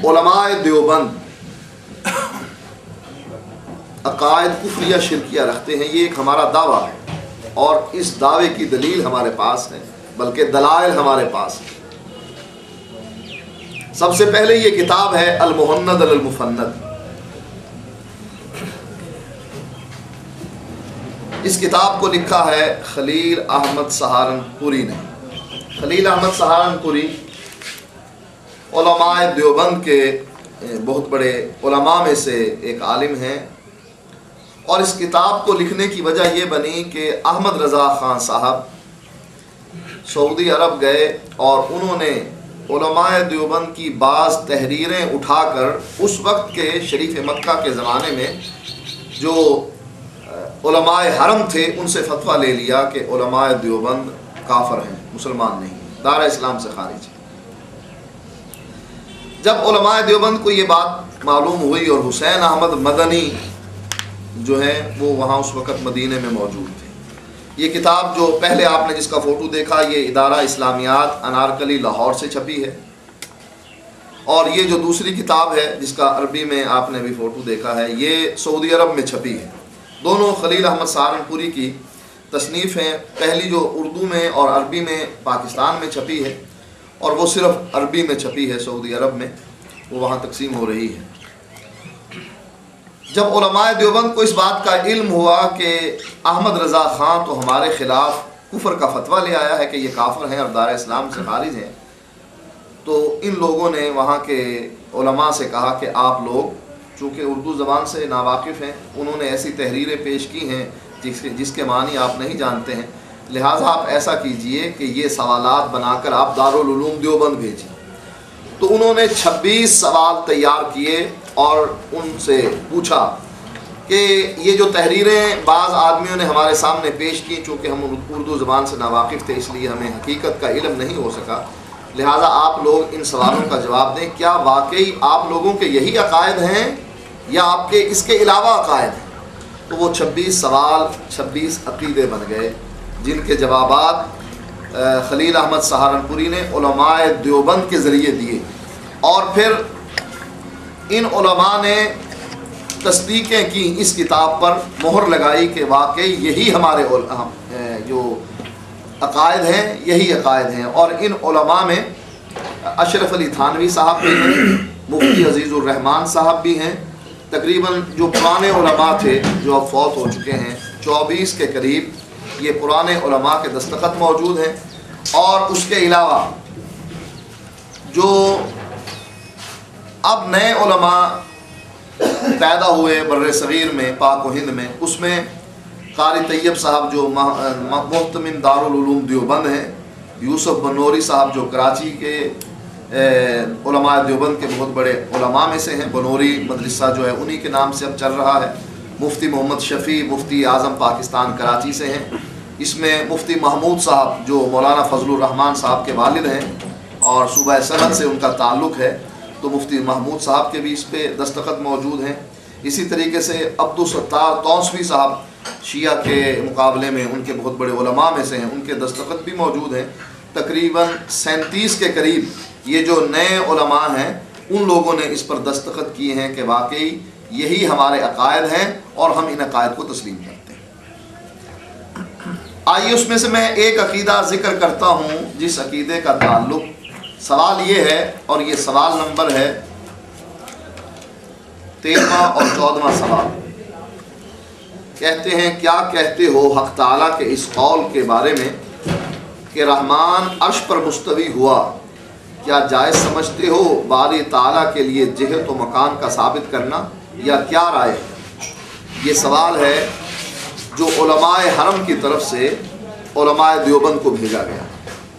उलमाए देवबंद अकायद कुफ्रिया शिरकिया रखते हैं, ये एक हमारा दावा है और इस दावे की दलील हमारे पास है, बल्कि दलाइल हमारे पास है। सबसे पहले ये किताब है अल मुहन्नद अल मुफन्नद। इस किताब को लिखा है खलील अहमद सहारनपुरी ने। खलील अहमद सहारनपुरी उलमाए देवबंद के बहुत बड़े उलमा में से एक आलिम हैं, और इस किताब को लिखने की वजह ये बनी कि अहमद रज़ा ख़ान साहब सऊदी अरब गए और उन्होंने उलमाए देवबंद की बाज़ तहरीरें उठाकर उस वक्त के शरीफ मक्का के ज़माने में जो उलमाए हरम थे उनसे फतवा ले लिया कि उलमाए देवबंद काफिर हैं, मुसलमान नहीं, दारा इस्लाम से खारिज है। जब उलमाए देवबंद को ये बात मालूम हुई और हुसैन अहमद मदनी जो है वो वहाँ उस वक़्त मदीने में मौजूद थे। ये किताब जो पहले आपने जिसका फ़ोटो देखा, ये इदारा इस्लामियात अनारकली लाहौर से छपी है, और ये जो दूसरी किताब है जिसका अरबी में आपने भी फ़ोटो देखा है, ये सऊदी अरब में छपी है। दोनों खलील अहमद सहारनपुरी की तसनीफ़ हैं। पहली जो उर्दू में और अरबी में पाकिस्तान में छपी है, और वो सिर्फ़ अरबी में छपी है सऊदी अरब में, वो वहाँ तकसीम हो रही है। जब उलमाए देवबंद को इस बात का इल्म हुआ कि अहमद रज़ा ख़ान तो हमारे ख़िलाफ़ कुफ्र का फतवा ले आया है कि ये काफिर हैं और दारा इस्लाम से खारिज हैं, तो इन लोगों ने वहाँ के उलमा से कहा कि आप लोग चूँकि उर्दू ज़बान से नावाकिफ़ हैं, उन्होंने ऐसी तहरीरें पेश की हैं जिसके मानी आप नहीं जानते हैं, लिहाजा आप ऐसा कीजिए कि ये सवालात बनाकर आप दारुल उलूम देवबंद भेजिए। तो उन्होंने 26 सवाल तैयार किए और उनसे पूछा कि ये जो तहरीरें बाज़ आदमियों ने हमारे सामने पेश की, चूँकि हम उर्दू ज़बान से नावाकिफ़ थे इसलिए हमें हकीकत का इल्म नहीं हो सका, लिहाजा आप लोग इन सवालों का जवाब दें। क्या वाकई आप लोगों के यही अकायद हैं या आपके इसके अलावा अकायद हैं? तो वो 26 सवाल 26 अक़ीदे बन गए, जिनके जवाबात खलील अहमद सहारनपुरी ने उलमाए देवबंद के ज़रिए दिए, और फिर इन उलमा ने तस्दीक़ें की, इस किताब पर मोहर लगाई कि वाकई यही हमारे जो अकायद हैं यही अकायद हैं। और इन उलमा में अशरफ अली थानवी साहब भी हैं, मुफ्ती अजीज़ुर रहमान साहब भी हैं। तकरीबन जो पुराने उलमा थे जो अब फौत हो चुके हैं, 24 के करीब ये पुराने उलमा के दस्तखत मौजूद हैं। और उसके अलावा जो अब नए उलमा पैदा हुए बर्रे सगीर में, पाक व हिंद में, उसमें कारी तैयब साहब जो मुहतमिम दारुल उलूम देवबंद हैं, यूसुफ बनोरी साहब जो कराची के उलमा देवबंद के बहुत बड़े उलमा में से हैं, बनोरी मदरसा जो है उन्हीं के नाम से अब चल रहा है। मुफ्ती मोहम्मद शफ़ी मुफ्ती आज़म पाकिस्तान कराची से हैं। इसमें मुफ्ती महमूद साहब जो मौलाना फजलुर रहमान साहब के वालिद हैं और सूबा सनद से उनका ताल्लुक़ है, तो मुफ्ती महमूद साहब के भी इस पे दस्तखत मौजूद हैं। इसी तरीके से अब्दुल सत्तार तौसवी साहब शिया के मुकाबले में उनके बहुत बड़े उलमा में से हैं, उनके दस्तखत भी मौजूद हैं। तकरीबन 37 के करीब ये जो नए उलमा हैं उन लोगों ने इस पर दस्तखत किए हैं कि वाकई यही हमारे अकायद हैं और हम इन अकायद को तस्लीम करते हैं। आइए उसमें से मैं एक अकीदा ज़िक्र करता हूँ जिस अकीदे का ताल्लुक़, सवाल ये है, और ये सवाल नंबर है 13वां और 14वां सवाल। कहते हैं, क्या कहते हो हक़ ताला के इस कौल के बारे में कि रहमान अर्श पर मुस्तवी हुआ, क्या जायज़ समझते हो बारी ताला के लिए जहत व मकान का साबित करना, या क्या राय है? ये सवाल है जो उलमाए हरम की तरफ से उलमाए देवबंद को भेजा गया।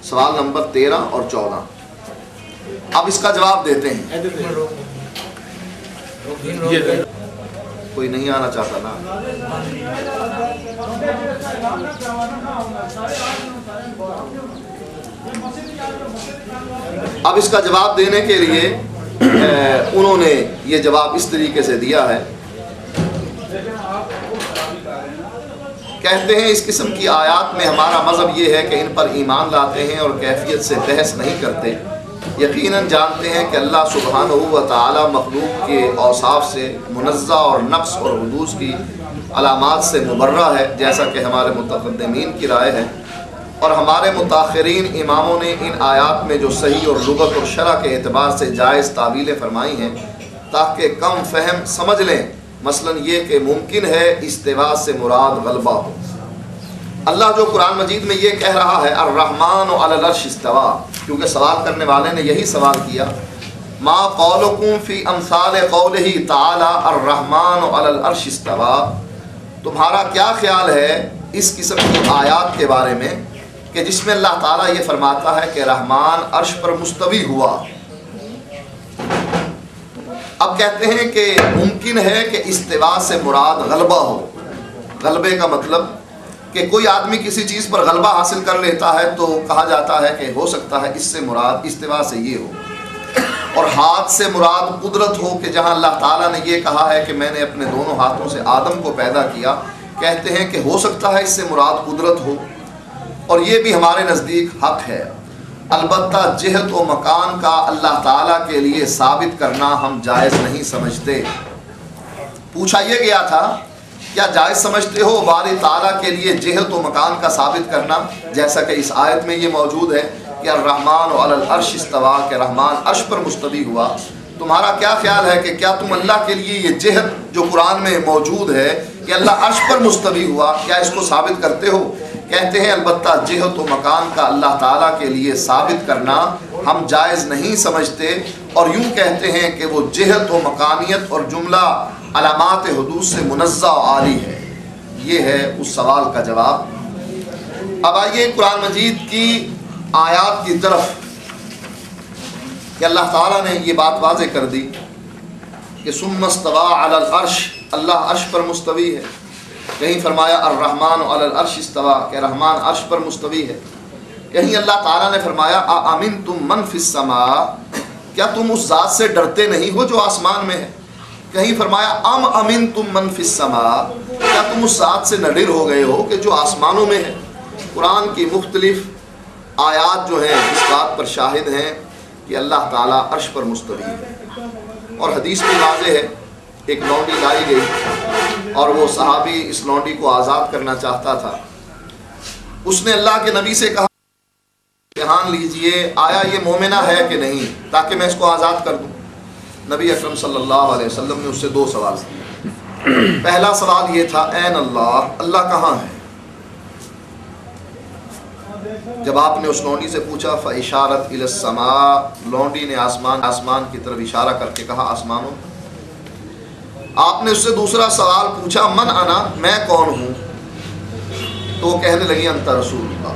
सवाल नंबर 13 और 14। अब इसका जवाब देते हैं। कोई नहीं आना चाहता ना? अब इसका जवाब देने के लिए उन्होंने ये जवाब इस तरीके से दिया है। कहते हैं, इस किस्म की आयत में हमारा मज़हब ये है कि इन पर ईमान लाते हैं और कैफियत से बहस नहीं करते। यकीनन जानते हैं कि अल्लाह सुब्हानहू व तआला मखलूक के औसाफ से मुनज़्ज़ह और नक्स और हुदूस की अलामात से मुबर्रा है, जैसा कि हमारे मुतक़द्दिमीन की राय है। और हमारे मुताख़िरीन इमामों ने इन आयात में जो सही और लुगत और शरअ के एतबार से जायज़ तावीलें फरमाई हैं ताकि कम फहम समझ लें मसलन ये कि मुमकिन है इस्तिवा से मुराद गलबा हो। अल्लाह जो कुरान मजीद में ये कह रहा है अर्रहमान अलल अर्श इस्तवा, क्योंकि सवाल करने वाले ने यही सवाल किया, मा कौलुकुम फी अमसाल कौलिही ताला अर्रहमान अलल अर्श इस्तवा, तुम्हारा क्या ख्याल है इस किस्म की आयात के बारे में कि जिसमें अल्लाह ताला ये फरमाता है कि रहमान अर्श पर मुस्तवी हुआ। अब कहते हैं कि मुमकिन है कि इस्तिवा से मुराद गलबा हो। गलबे का मतलब कि कोई आदमी किसी चीज़ पर गलबा हासिल कर लेता है तो कहा जाता है कि हो सकता है इससे मुराद इस्तिवा से ये हो। और हाथ से मुराद कुदरत हो कि जहाँ अल्लाह ताला ने ये कहा है कि मैंने अपने दोनों हाथों से आदम को पैदा किया, कहते हैं कि हो सकता है इससे मुराद कुदरत हो, और ये भी हमारे नज़दीक हक है। अलबत्ता जिहत व मकान का अल्लाह ताला के लिए साबित करना हम जायज़ नहीं समझते। पूछा ये गया था क्या जायज़ समझते हो बारी ताला के लिए जिहत व मकान का साबित करना, जैसा कि इस आयत में ये मौजूद है कि अर्रहमान अलल अर्श इस्तवा, के रहमान अर्श पर मुस्तवी हुआ। तुम्हारा क्या ख्याल है कि क्या तुम अल्लाह के लिए ये जिहत जो कुरान में मौजूद है कि अल्लाह अर्श पर मुस्तवी हुआ, क्या इसको साबित करते हो? कहते हैं अलबत्ता जिहत व मकान का अल्लाह ताला के लिए साबित करना हम जायज़ नहीं समझते, और यूँ कहते हैं कि वो जिहत व मकानियत और जुमला अलामात हुदूद से मुनज़्ज़ा आली है। ये है उस सवाल का जवाब। अब आइए कुरान मजीद की आयात की तरफ कि अल्लाह ताला ने ये बात वाज़े कर दी कि सुम्मस्तवा अलल अर्श, अल्लाह अर्श पर मुस्तवी है। कहीं फरमाया अर्रहमान अलल अर्श इस्तवा, के रहमान अर्श पर मुस्तवी है। कहीं अल्लाह ताला ने फरमाया आमिन तुम मन फिस समा, क्या तुम उस ज़ात से डरते नहीं हो जो आसमान में है। कहीं फरमाया अम अमीन तुम मन फिस समा, क्या तुम उस ज़ात से नडिर हो गए हो कि जो आसमानों में है। कुरान की मुख्तलिफ आयात जो हैं इस बात पर शाहिद हैं कि अल्लाह ताला अर्श पर मुस्तवी है। और हदीस में वाज़े है, एक लौंडी लाई गई और वो सहाबी इस लौंडी को आज़ाद करना चाहता था। उसने अल्लाह के नबी से कहा ध्यान लीजिए आया ये मोमिना है कि नहीं, ताकि मैं इसको आज़ाद कर दूँ। नबी अकरम सल्लल्लाहु अलैहि वसल्लम ने उससे दो सवाल किए। पहला सवाल ये था ऐन अल्लाह, अल्लाह कहाँ है। जब आपने उस लौंडी से पूछा फ़इशारत इलस समा, लौंडी ने आसमान की तरफ इशारा करके कहा आसमानों। आपने उससे दूसरा सवाल पूछा मन अना, मैं कौन हूँ, तो वो कहने लगी अंता रसूलुल्लाह,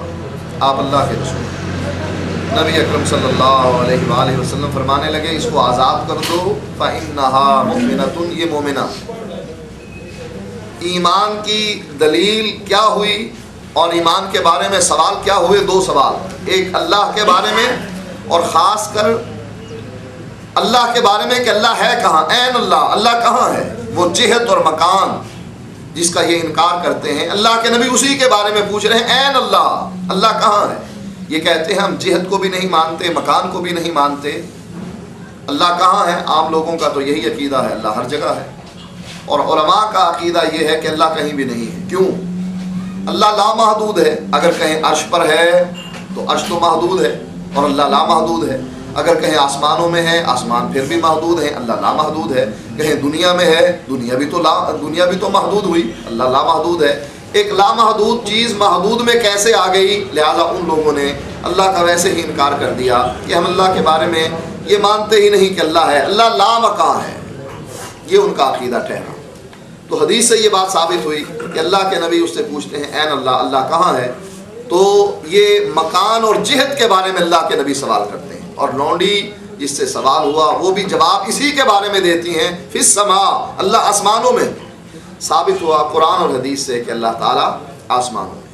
आप अल्लाह के रसूल। नबी अकरम सल्लल्लाहु अलैहि वसल्लम फरमाने लगे इसको आज़ाद कर दो, फ़इन्नहा मुमिनतुन, ये मोमिना। ईमान की दलील क्या हुई और ईमान के बारे में सवाल क्या हुए, दो सवाल, एक अल्लाह के बारे में और ख़ास कर अल्लाह के बारे में कि अल्लाह है कहाँ, ऐन अल्लाह, अल्लाह कहाँ है। वो जिहत और मकान जिसका ये इनकार करते हैं, अल्लाह के नबी उसी के बारे में पूछ रहे हैं ऐन अल्लाह, अल्लाह कहाँ है। ये कहते हैं हम जिहत को भी नहीं मानते, मकान को भी नहीं मानते, अल्लाह कहाँ है। आम लोगों का तो यही अकीदा है अल्लाह हर जगह है, और उलमा का अकीदा ये है कि अल्लाह कहीं भी नहीं है। क्यों? अल्लाह लामहदूद है। अगर कहीं अर्श पर है तो अर्श तो महदूद है और अल्लाह लामहदूद है। अगर कहीं आसमानों में है, आसमान फिर भी महदूद है, अल्लाह लामहदूद है। कहीं दुनिया में है, दुनिया भी तो महदूद हुई, अल्लाह लामहदूद है। एक लामहदूद चीज़ महदूद में कैसे आ गई, लिहाजा उन लोगों ने अल्लाह का वैसे ही इनकार कर दिया कि हम अल्लाह के बारे में ये मानते ही नहीं कि अल्लाह है, अल्लाह लामकान है। ये उनका अकीदा ठहरा। तो हदीस से ये बात साबित हुई कि अल्लाह के नबी उससे पूछते हैं ऐन अल्लाह, अल्लाह कहाँ है। तो ये मकान और जिहत के बारे में अल्लाह के नबी सवाल करते हैं, और लौंडी जिससे सवाल हुआ वो भी जवाब इसी के बारे में देती हैं, फिस समा, अल्लाह आसमानों में। साबित हुआ कुरान और हदीस से कि अल्लाह ताला आसमानों में।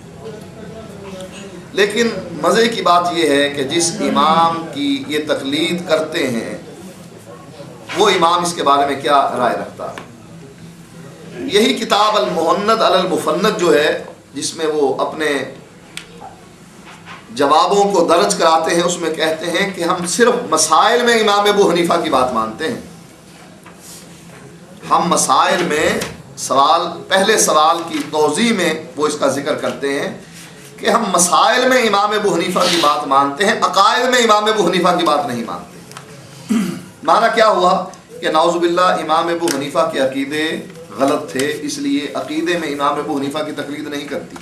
लेकिन मज़े की बात यह है कि जिस इमाम की ये तकलीद करते हैं वो इमाम इसके बारे में क्या राय रखता है। यही किताब अल मुहन्नद अल मुफन्नद जो है, जिसमें वो अपने जवाबों को दर्ज कराते हैं, उसमें कहते हैं कि हम सिर्फ मसाइल में इमाम अबू हनीफा की बात मानते हैं। हम मसाइल में सवाल, पहले सवाल की तौज़ी में वो इसका जिक्र करते हैं कि हम मसाइल में इमाम अबू हनीफा की बात मानते हैं, अकायद में इमाम अबू हनीफा की बात नहीं मानते। माना क्या हुआ कि नाउज़ुबिल्लाह इमाम अबू हनीफा के अकीदे गलत थे, इसलिए अकीदे में इमाम अबू हनीफा की तकलीद नहीं करती।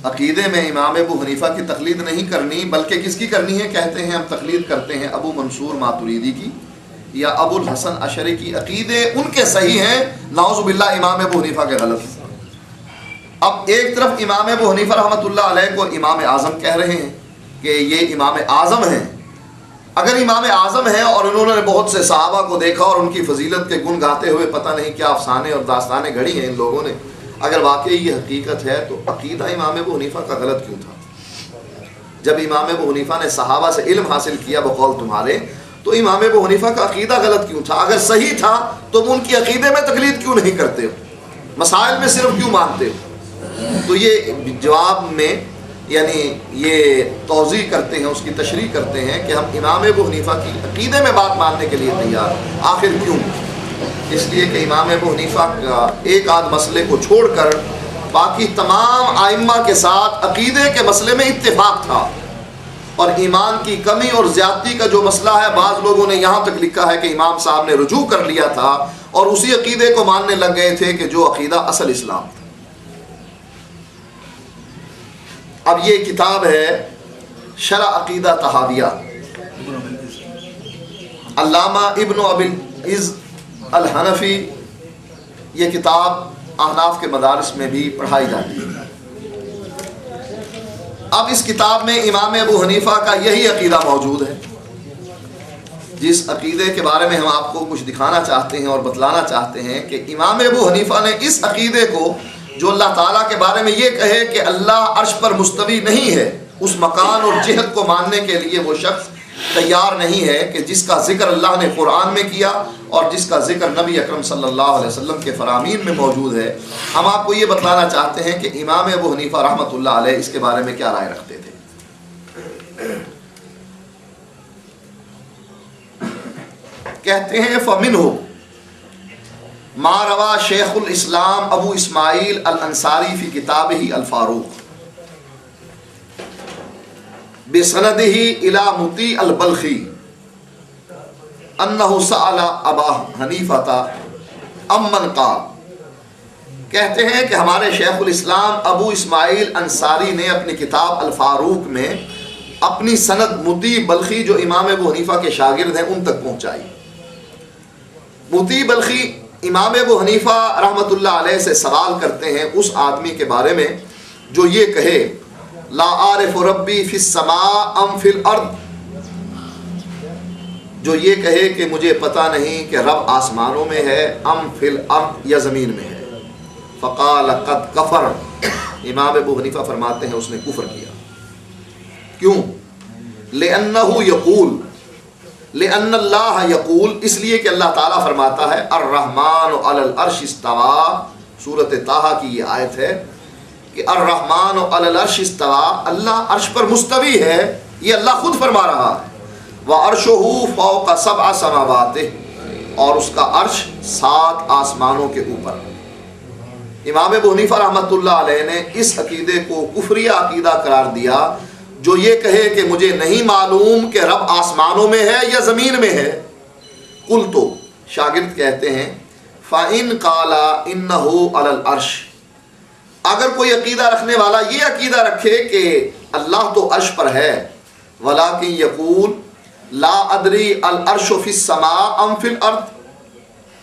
अकीदे में इमाम अबू हनीफा की तकलीद नहीं करनी, बल्कि किसकी करनी है? कहते हैं हम तकलीद करते हैं अबू मंसूर मातुरीदी की या अबुल हसन अशरी की। अकीदे उनके सही हैं, नाउज़ुबिल्लाह इमाम अबू हनीफा के गलत। अब एक तरफ इमाम अबू हनीफा रहमतुल्लाह अलैह को इमाम आज़म कह रहे हैं कि ये इमाम आज़म हैं। अगर इमाम आज़म हैं और उन्होंने बहुत से सहाबा को देखा और उनकी फजीलत के गुण गाते हुए पता नहीं क्या अफसाने और दास्तानें घड़ी हैं इन लोगों ने, अगर वाकई ये हकीकत है तो अकीदा इमाम अबू हनीफा का गलत क्यों था? जब इमाम अबू हनीफा ने सहाबा से इल्म हासिल किया बकौल तुम्हारे, तो इमाम अबू हनीफा का अकीदा गलत क्यों था? अगर सही था तो उनकी अकीदे में तकलीद क्यों नहीं करते हो? मसाइल में सिर्फ क्यों मानते हो? तो ये जवाब में यानी ये तौज़ी करते हैं, उसकी तशरीह करते हैं कि हम इमाम अबू हनीफा की अकीदे में बात मानने के लिए तैयार। आखिर क्यों? इसलिए कि इमाम अबू हनीफा का एक आध मसले को छोड़कर बाकी तमाम आइम्मा के साथ अकीदे के मसले में इत्तेफाक था, और ईमान की कमी और ज़्यादती का जो मसला है, बाज़ लोगों ने यहाँ तक लिखा है कि इमाम साहब ने रुजू कर लिया था और उसी अकीदे को मानने लग गए थे कि जो अकीदा असल इस्लाम था। अब ये किताब है शरअ अकीदा तहाविया, अल्लामा इब्न अबिल इज़्ज़ अल हनफी। ये किताब अहनाफ के मदारिस में भी पढ़ाई जाती है। अब इस किताब में इमाम अबू हनीफा का यही अकीदा मौजूद है, जिस अकीदे के बारे में हम आपको कुछ दिखाना चाहते हैं और बतलाना चाहते हैं कि इमाम अबू हनीफा ने इस अकीदे को, जो अल्लाह ताला के बारे में ये कहे कि अल्लाह अर्श पर मुस्तवी नहीं है, उस मकान और जिहत को मानने के लिए वो शख्स तैयार नहीं है कि जिसका जिक्र अल्लाह ने कुरान में किया और जिसका जिक्र नबी अकरम सल्लल्लाहु अलैहि वसल्लम के फरामीन में मौजूद है। हम आपको ये बतलाना चाहते हैं कि इमाम अबू हनीफा रहमतुल्लाह अलैह इसके बारे में क्या राय रखते थे। कहते हैं फमिनहु मा रवा शेखुल इस्लाम अबू इस्माइल अल अंसारी फी किताबिही अल फारूक बिसनदिही इला मुती अल बल्खी अन्नहु सअला अबा हनीफता अम्मन क़ाल। कहते हैं कि हमारे शेखुल इस्लाम अबू इस्माइल अंसारी ने अपनी किताब अल फारूक में अपनी सनद मुती बल्खी, जो इमाम अबू हनीफा के शागिर्द हैं, उन तक पहुंचाई। मुती बल्खी इमाम अबू हनीफा रहमतुल्लाह अलैह से सवाल करते हैं उस आदमी के बारे में जो ये कहे ला आरिफु रब्बी फिस समा अम फिल अर्द, जो ये कहे कि मुझे पता नहीं कि रब आसमानों में है, अम फिल अर्द या ज़मीन में है। फ़क़ाल क़द कफ़र, इमाम अबू हनीफा फरमाते हैं उसने कुफ्र किया। क्यों? लिअन्नहु यक़ूल, लिअन्नल्लाह यक़ूल, इसलिए कि अल्लाह ताला फरमाता है अर्रहमान अलल अर्श इस्तवा। सूरत ताहा की ये आयत है कि अर्रहमान अलल अर्श इस्तवा, अल्लाह अर्श पर मुस्तवी है, ये अल्लाह खुद फरमा रहा है। व अर्शुहु फौक़ सबअ समावातिह, और उसका अर्श 7 आसमानों के ऊपर। इमाम अबू हनीफा रहमतुल्लाह अलैह ने इस अकीदे को कुफरिया अकीदा करार दिया, जो ये कहे कि मुझे नहीं मालूम कि रब आसमानों में है या ज़मीन में है। कुल तो शागिर्द कहते हैं फ़ाइन काला इन्नहु अलल अर्श, अगर कोई अकीदा रखने वाला ये अकीदा रखे कि अल्लाह तो अर्श पर है, वलाकिन यक़ूल ला अदरी अल अर्श फिस समा अम फिल अर्द,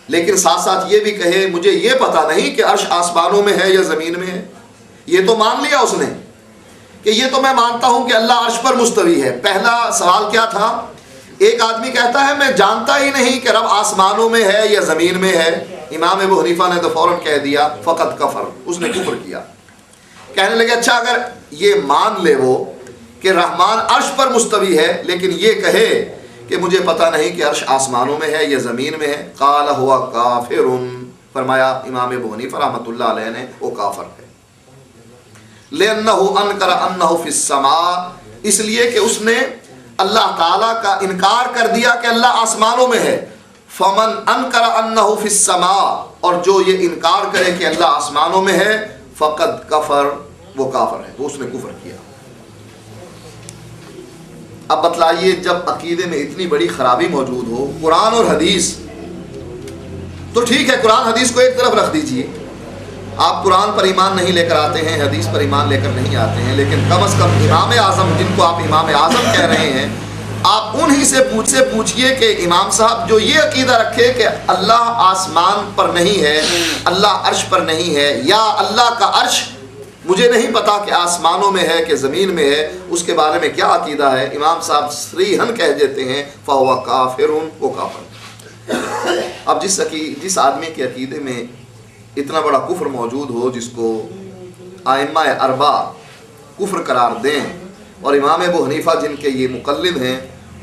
लेकिन साथ साथ ये भी कहे मुझे ये पता नहीं कि अर्श आसमानों में है या ज़मीन में है। ये तो मान लिया उसने कि ये तो मैं मानता हूं कि अल्लाह अर्श पर मुस्तवी है। पहला सवाल क्या था? एक आदमी कहता है मैं जानता ही नहीं कि रब आसमानों में है या ज़मीन में है। इमाम अबू हनीफा ने तो फौरन कह दिया फ़क़द कफ़र, उसने कुफ्र किया। कहने लगे अच्छा अगर ये मान ले वो कि रहमान अर्श पर मुस्तवी है, लेकिन ये कहे कि मुझे पता नहीं कि अर्श आसमानों में है या ज़मीन में है, क़ाल हुवा काफ़िरुन, फरमाया इमाम अबू हनीफा रहमतुल्लाह अलैह ने वो काफ़िर है। लिअन्नहु अनकरा अन्नहु फिस समा, इसलिए कि उसने अल्लाह ताला का इनकार कर दिया कि अल्लाह आसमानों में है। फमन अनकरा अन्नहु फिस समा, और जो ये इनकार करे कि अल्लाह आसमानों में है, फ़क़द कफ़र, वो काफ़िर है, वो उसने कुफ्र किया। अब बतलाइए, जब अकीदे में इतनी बड़ी खराबी मौजूद हो, कुरान और हदीस تو ٹھیک ہے، قرآن حدیث کو ایک طرف رکھ دیجئے، آپ قرآن پر ایمان نہیں لے کر آتے ہیں، حدیث پر ایمان لے کر نہیں آتے ہیں، لیکن کم از کم امام اعظم جن کو آپ امام اعظم کہہ رہے ہیں، آپ انہی سے پوچھئے کہ امام صاحب جو یہ عقیدہ رکھے کہ اللہ آسمان پر نہیں ہے، اللہ عرش پر نہیں ہے، یا اللہ کا عرش مجھے نہیں پتا کہ آسمانوں میں ہے کہ زمین میں ہے، اس کے بارے میں کیا عقیدہ ہے، امام صاحب صریحاً کہہ دیتے ہیں فَهُوَ كَافِرٌ، وہ کافر۔ اب جس آدمی کے عقیدے میں اتنا بڑا کفر موجود ہو، جس کو ائمہ اربع کفر قرار دیں، اور امام ابو حنیفہ جن کے یہ مقلد ہیں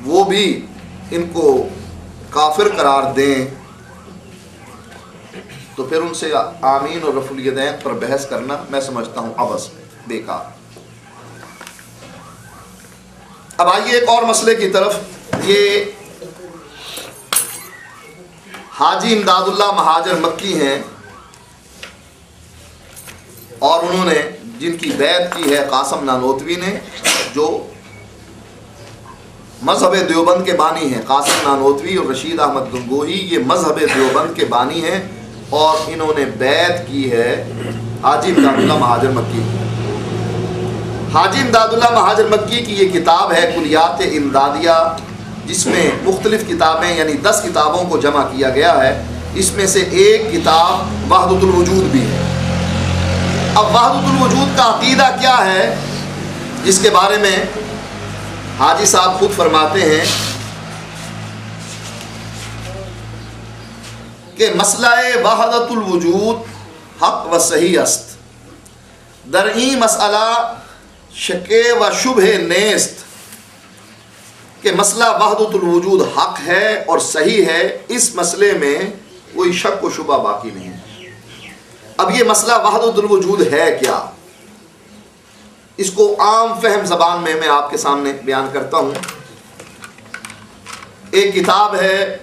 وہ بھی ان کو کافر قرار دیں، تو پھر ان سے آمین اور رفع الیدین پر بحث کرنا میں سمجھتا ہوں عبث، بیکار۔ اب آئیے ایک اور مسئلے کی طرف، یہ حاجی امداد اللہ مہاجر مکی ہیں، اور انہوں نے جن کی بیعت کی ہے قاسم نانوتوی نے، جو مذہب دیوبند کے بانی ہیں، قاسم نانوتوی اور رشید احمد گنگوہی یہ مذہب دیوبند کے بانی ہیں، اور انہوں نے بیعت کی ہے حاجی امداد اللہ مہاجر مکی۔ حاجی امداد اللہ مہاجر مکی کی یہ کتاب ہے کلیات امدادیہ، جس میں مختلف کتابیں یعنی 10 کتابوں کو جمع کیا گیا ہے، اس میں سے ایک کتاب وحدۃ الوجود بھی ہے۔ اب وحدۃ الوجود کا عقیدہ کیا ہے، جس کے بارے میں حاجی صاحب خود فرماتے ہیں کہ مسئلہ وحدۃ الوجود حق و صحیح است، در این مسئلہ شک و شبہ نیست، کہ مسئلہ وحدۃ الوجود حق ہے اور صحیح ہے، اس مسئلے میں کوئی شک و شبہ باقی نہیں ہے۔ اب یہ مسئلہ وحدۃ الوجود ہے کیا، اس کو عام فہم زبان میں آپ کے سامنے بیان کرتا ہوں۔ ایک کتاب ہے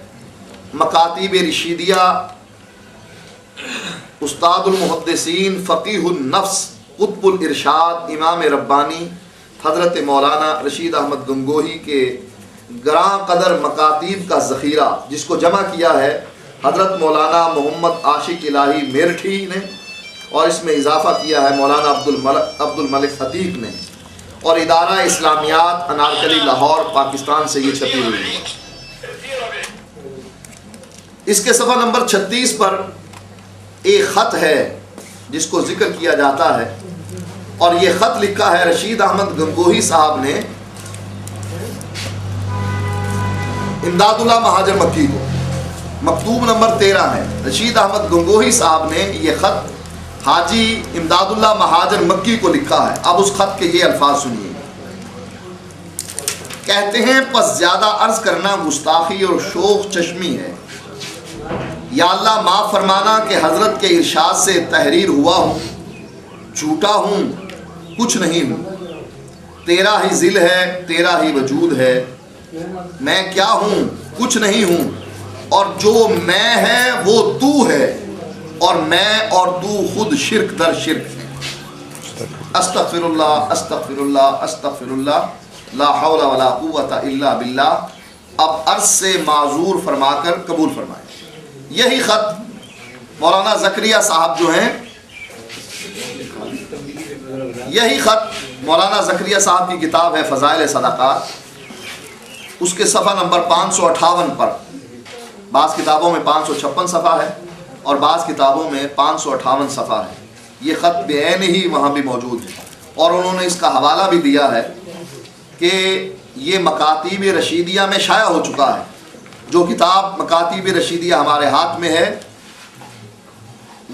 مکاتیب رشیدیہ، استاد المحدثین فقیہ النفس قطب الارشاد امام ربانی حضرت مولانا رشید احمد گنگوہی کے گراں قدر مکاتیب کا ذخیرہ، جس کو جمع کیا ہے حضرت مولانا محمد عاشق الہی میرٹھی نے، اور اس میں اضافہ کیا ہے مولانا عبد الملک حدیق نے، اور ادارہ اسلامیات انارکلی لاہور پاکستان سے یہ چھپی ہوئی ہے۔ اس کے صفحہ نمبر 36 پر ایک خط ہے جس کو ذکر کیا جاتا ہے، اور یہ خط لکھا ہے رشید احمد گنگوہی صاحب نے امداد اللہ مہاجر مکی کو، مکتوب نمبر 13 ہے۔ رشید احمد گنگوہی صاحب نے یہ خط حاجی امداد اللہ مہاجر مکی کو لکھا ہے۔ اب اس خط کے یہ الفاظ سنیے، کہتے ہیں پس زیادہ عرض کرنا گستاخی اور شوخ چشمی ہے، یا اللہ معاف فرمانا کہ حضرت کے ارشاد سے تحریر ہوا ہوں، جھوٹا ہوں، کچھ نہیں ہوں، تیرا ہی ذل ہے، تیرا ہی وجود ہے، میں کیا ہوں، کچھ نہیں ہوں، اور جو میں ہے وہ تو ہے، اور میں اور تو خود شرک در شرک ہے۔ استغفر اللہ استغفر اللہ استغفر اللہ، لا حول ولا قوت الا باللہ۔ اب عرض سے معذور فرما کر قبول فرمائیں۔ یہی خط مولانا زکریا صاحب جو ہیں، یہی خط مولانا زکریا صاحب کی کتاب ہے فضائل صدقات، اس کے صفحہ نمبر 558 پر، بعض کتابوں میں 556 صفحہ ہے اور بعض کتابوں میں 558 صفحہ ہے، یہ خط بعین ہی وہاں بھی موجود ہے، اور انہوں نے اس کا حوالہ بھی دیا ہے کہ یہ مکاتیب رشیدیہ میں شائع ہو چکا ہے۔ جو کتاب مکاتیب رشیدیہ ہمارے ہاتھ میں ہے،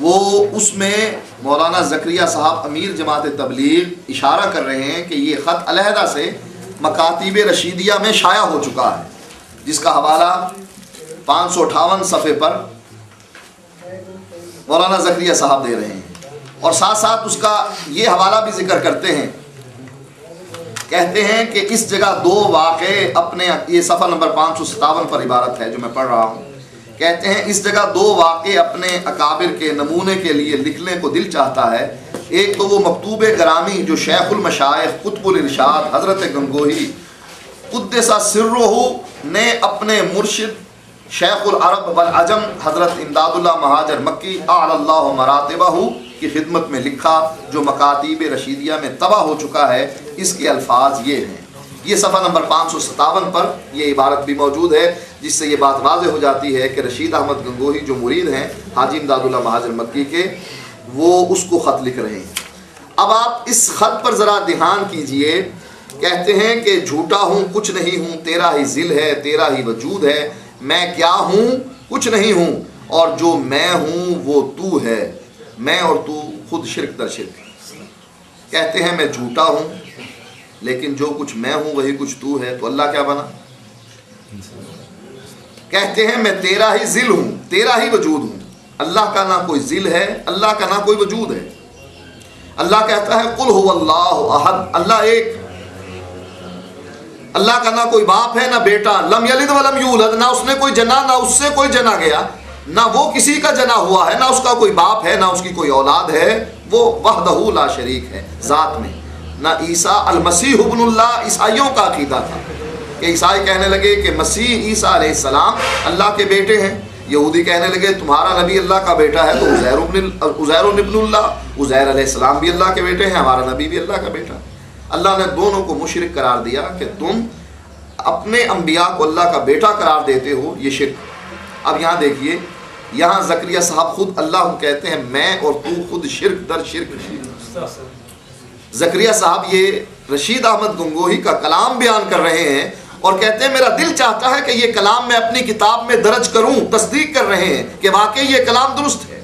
وہ اس میں مولانا زکریا صاحب امیر جماعت تبلیغ اشارہ کر رہے ہیں کہ یہ خط علیحدہ سے مکاتیب رشیدیہ میں شائع ہو چکا ہے، جس کا حوالہ 558 صفحے پر مولانا زکریا صاحب دے رہے ہیں، اور ساتھ ساتھ اس کا یہ حوالہ بھی ذکر کرتے ہیں، کہتے ہیں کہ اس جگہ دو واقعے اپنے، یہ صفحہ نمبر 557 پر عبارت ہے جو میں پڑھ رہا ہوں، کہتے ہیں اس جگہ دو واقعے اپنے اکابر کے نمونے کے لیے لکھنے کو دل چاہتا ہے۔ ایک تو وہ مکتوب گرامی جو شیخ المشائخ قطب الارشاد حضرت گنگوہی قدس سرہ نے اپنے مرشد शेख उल अरब वल अजम हज़रत इमदादुल्लाह महाजर मक्की अअल्लाहु मरातिबहू की खिदमत में लिखा, जो मकातीब रशीदिया में तबाह हो चुका है। इसके अल्फाज ये हैं, ये सफ़ा नंबर 557 पर ये इबारत भी मौजूद है, जिससे ये बात वाज़ेह हो जाती है कि रशीद अहमद गंगोही जो मुरीद हैं हाजी इमदादुल्लाह महाजर मक्की के, वो उसको ख़त लिख रहे हैं। अब आप इस ख़त पर ज़रा ध्यान कीजिए। कहते हैं कि झूठा हूँ कुछ नहीं हूँ, तेरा ही ज़िल है तेरा ही वजूद है, मैं क्या हूँ कुछ नहीं हूँ, और जो मैं हूँ वो तू है, मैं और तू खुद शिरक दर शिरक। कहते हैं मैं झूठा हूँ, लेकिन जो कुछ मैं हूँ वही कुछ तू है, तो अल्लाह क्या बना। कहते हैं मैं तेरा ही ज़िल हूँ तेरा ही वजूद हूँ, अल्लाह का ना कोई ज़िल है, अल्लाह का ना कोई वजूद है। अल्लाह कहता है कुल हुवल्लाहु अहद, अल्लाह एक। अल्लाह का ना कोई बाप है ना बेटा, लम यलिद वलम यूलद, ना उसने कोई जना ना उससे कोई जना गया, ना वो किसी का जना हुआ है, ना उसका कोई बाप है ना उसकी कोई औलाद है, वो वहदहू ला शरीक है ज़ात में। ना ईसा अल मसीह इब्नुल्लाह, ईसाइयों का अकीदा था कि ईसाई कहने लगे कि मसीह ईसा अलैहिस्सलाम अल्लाह के बेटे हैं। यहूदी कहने लगे तुम्हारा नबी अल्लाह का बेटा है, तो उज़ैर इब्नुल्लाह, उज़ैर अलैहिस्सलाम भी अल्लाह के बेटे हैं, हमारा नबी भी अल्लाह का बेटा है। अल्लाह ने दोनों को मुशरिक करार दिया कि तुम अपने अंबिया को अल्लाह का बेटा करार देते हो, ये शिर्क। अब यहाँ देखिए, यहाँ ज़करिया साहब खुद अल्लाह कहते हैं मैं और तू खुद शिर्क दर शिर्क। ज़करिया साहब ये रशीद अहमद गंगोही का कलाम बयान कर रहे हैं और कहते हैं मेरा दिल चाहता है कि ये कलाम मैं अपनी किताब में दर्ज करूं। तस्दीक कर रहे हैं कि वाकई ये कलाम दुरुस्त है।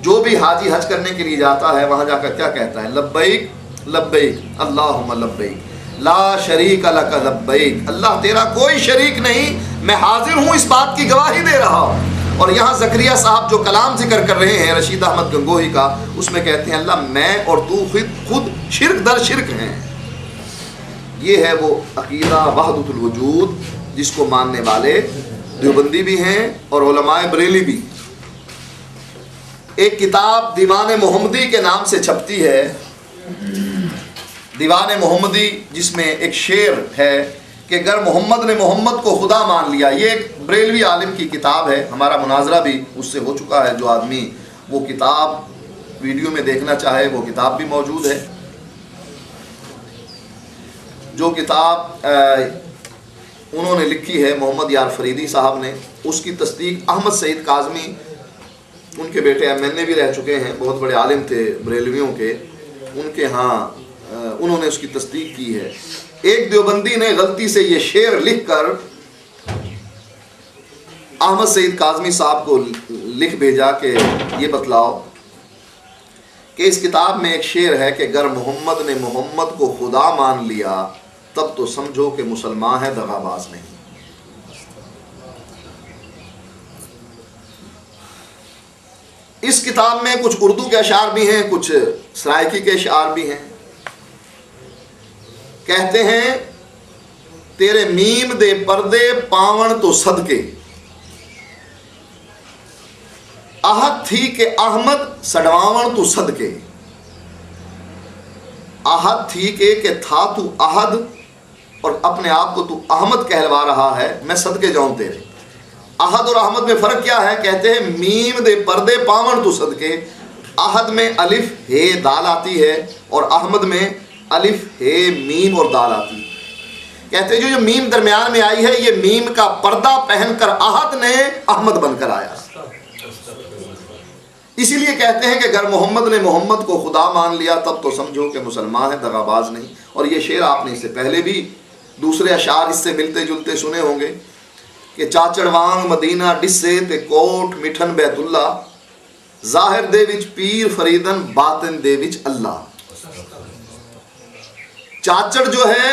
जो भी हाजी हज करने के लिए जाता है वहाँ जाकर क्या कहता है, लब्बैक लब्बैक अल्लाहुम्मा लब्बैक ला शरीक लक लब्बैक, अल्लाह तेरा कोई शरीक नहीं, मैं हाजिर हूँ इस बात की गवाही दे रहा हूँ। और यहाँ ज़करिया साहब जो कलाम जिक्र कर रहे हैं रशीद अहमद गंगोही का, उसमें कहते हैं अल्लाह मैं और तू खुद शिर्क दर शिर्क हैं। ये है वो अकीदा वहदतुल वजूद जिसको मानने वाले देवबंदी भी हैं और उलमाए बरेली भी। एक किताब दीवान मोहम्मदी के नाम से छपती है, दीवान मोहम्मदी, जिसमें एक शेर है कि अगर मोहम्मद ने मोहम्मद को खुदा मान लिया। ये एक बरेलवी आलिम की किताब है, हमारा मुनाजरा भी उससे हो चुका है। जो आदमी वो किताब वीडियो में देखना चाहे वो किताब भी मौजूद है। जो किताब उन्होंने लिखी है मोहम्मद यार फरीदी साहब ने, उसकी तस्दीक अहमद सईद काज़मी, उनके बेटे MNA भी रह चुके हैं, बहुत बड़े आलिम थे बरेलवियों के, उनके यहाँ उन्होंने उसकी तस्दीक की है। एक देवबंदी ने गलती से ये शेर लिखकर अहमद सईद काज़मी साहब को लिख भेजा कि ये बतलाओ कि इस किताब में एक शेर है कि अगर मोहम्मद ने मोहम्मद को खुदा मान लिया तब तो समझो कि मुसलमान है, दगाबाज नहीं। इस किताब में कुछ उर्दू के अशार भी हैं, कुछ सराइकी के अशार भी हैं। कहते हैं तेरे मीम दे पर्दे पावण तो सदके, आहद थी के अहमद सडवावण तू सदके। आहद थी के था तू आहद और अपने आप को तू अहमद कहलवा रहा है, मैं सदके जाऊं तेरे। आहद और अहमद में फ़र्क क्या है? कहते हैं मीम दे पर्दे पावण तू सदके, आहद में अलिफ हे दाल आती है और अहमद में अलिफ हे मीम और दाल आती है। कहते हैं जो मीम दरमियान में आई है, ये मीम का पर्दा पहनकर आहद ने अहमद बनकर आया। इसीलिए कहते हैं कि अगर मोहम्मद ने मोहम्मद को खुदा मान लिया तब तो समझो कि मुसलमान है, दगाबाज नहीं। और ये शेर आपने इससे पहले भी दूसरे अशार इससे मिलते जुलते सुने होंगे कि चाचड़वांग मदीना डिस्से ते कोट मिठन बैतुल्ला, जाहिर दे विच पीर फरीदन बातिन दे विच अल्लाह। चाचड़ जो है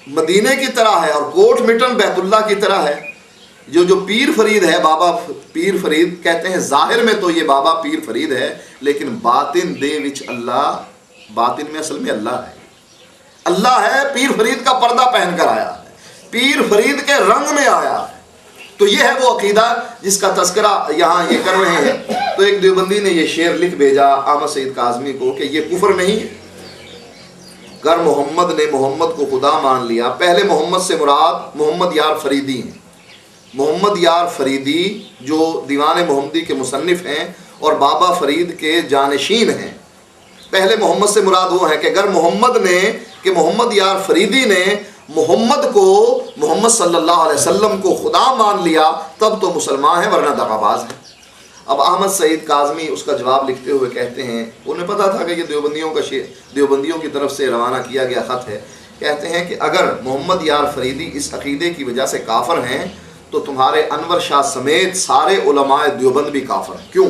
मदीने की तरह है और कोट मिठन बैतुल्ला की तरह है। जो पीर फरीद है, बाबा पीर फरीद, कहते हैं जाहिर में तो ये बाबा पीर फरीद है, लेकिन बातिन दे विच अल्लाह, बातिन में असल में अल्लाह है। अल्लाह है, पीर फरीद का पर्दा पहनकर आया है, पीर फरीद के रंग में आया है। तो ये है वो अकीदा जिसका तस्करा यहाँ ये कर रहे हैं। तो एक देवबंदी ने ये शेर लिख भेजा अहमद सईद काज़मी को कि ये कुफर नहीं है। अगर मोहम्मद ने मोहम्मद को खुदा मान लिया, पहले मोहम्मद से मुराद मोहम्मद यार फरीदी हैं, मोहम्मद यार फरीदी जो दीवान मोहम्मदी के मुसन्निफ हैं और बाबा फरीद के जानशीन हैं। पहले मोहम्मद से मुराद वो है कि अगर मोहम्मद यार फरीदी ने मोहम्मद सल्लल्लाहु अलैहि वसल्लम को खुदा मान लिया तब तो मुसलमान है, वरना दगाबाज है। अब अहमद सईद काज़मी उसका जवाब लिखते हुए कहते हैं, उन्हें पता था कि ये देवबंदियों की तरफ से रवाना किया गया ख़त है। कहते हैं कि अगर मोहम्मद यार फरीदी इस अक़ीदे की वजह से काफ़िर हैं तो तुम्हारे अनवर शाह समेत सारे उलमाए देवबंद भी काफ़िर हैं। क्यों?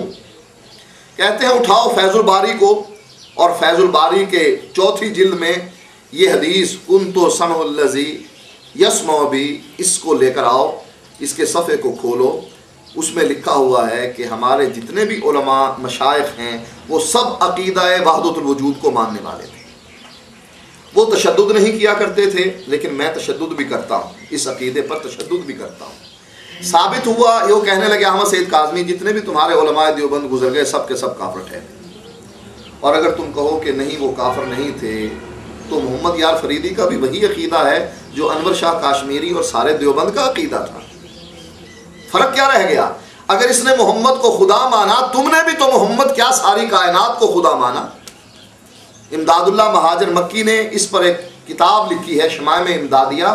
कहते हैं उठाओ फैज़ुल बारी को, और फैज़ुल बारी के 4ठी जिल्द में ये हदीस कुंतो सनहुल्लज़ी यस्मउ बी, इसको लेकर आओ, इसके सफ़े को खोलो। उसमें लिखा हुआ है कि हमारे जितने भी उलमा मशाइख हैं वो सब अक़ीदा वहदतुल वजूद को मानने वाले थे। वो तशद्दुद नहीं किया करते थे, लेकिन मैं तशद्दुद भी करता हूँ, इस अक़ीदे पर तशद्दुद भी करता हूँ। साबित हुआ, यो कहने लगे अहमद सईद काज़मी, जितने भी तुम्हारे उलमाए देवबंद गुजर गए सब के सब काफ़िर ठहरे। और अगर तुम कहो कि नहीं वो काफ़िर नहीं थे, तो मोहम्मद यार फरीदी का भी वही अक़ीदा है जो अनवर शाह काश्मीरी और सारे देवबंद का अक़ीदा था। फ़र्क क्या रह गया? अगर इसने मोहम्मद को खुदा माना, तुमने भी तो मोहम्मद क्या सारी कायनात को खुदा माना। इमदादुल्लाह महाजर मक्की ने इस पर एक किताब लिखी है शमाइम इमदादिया,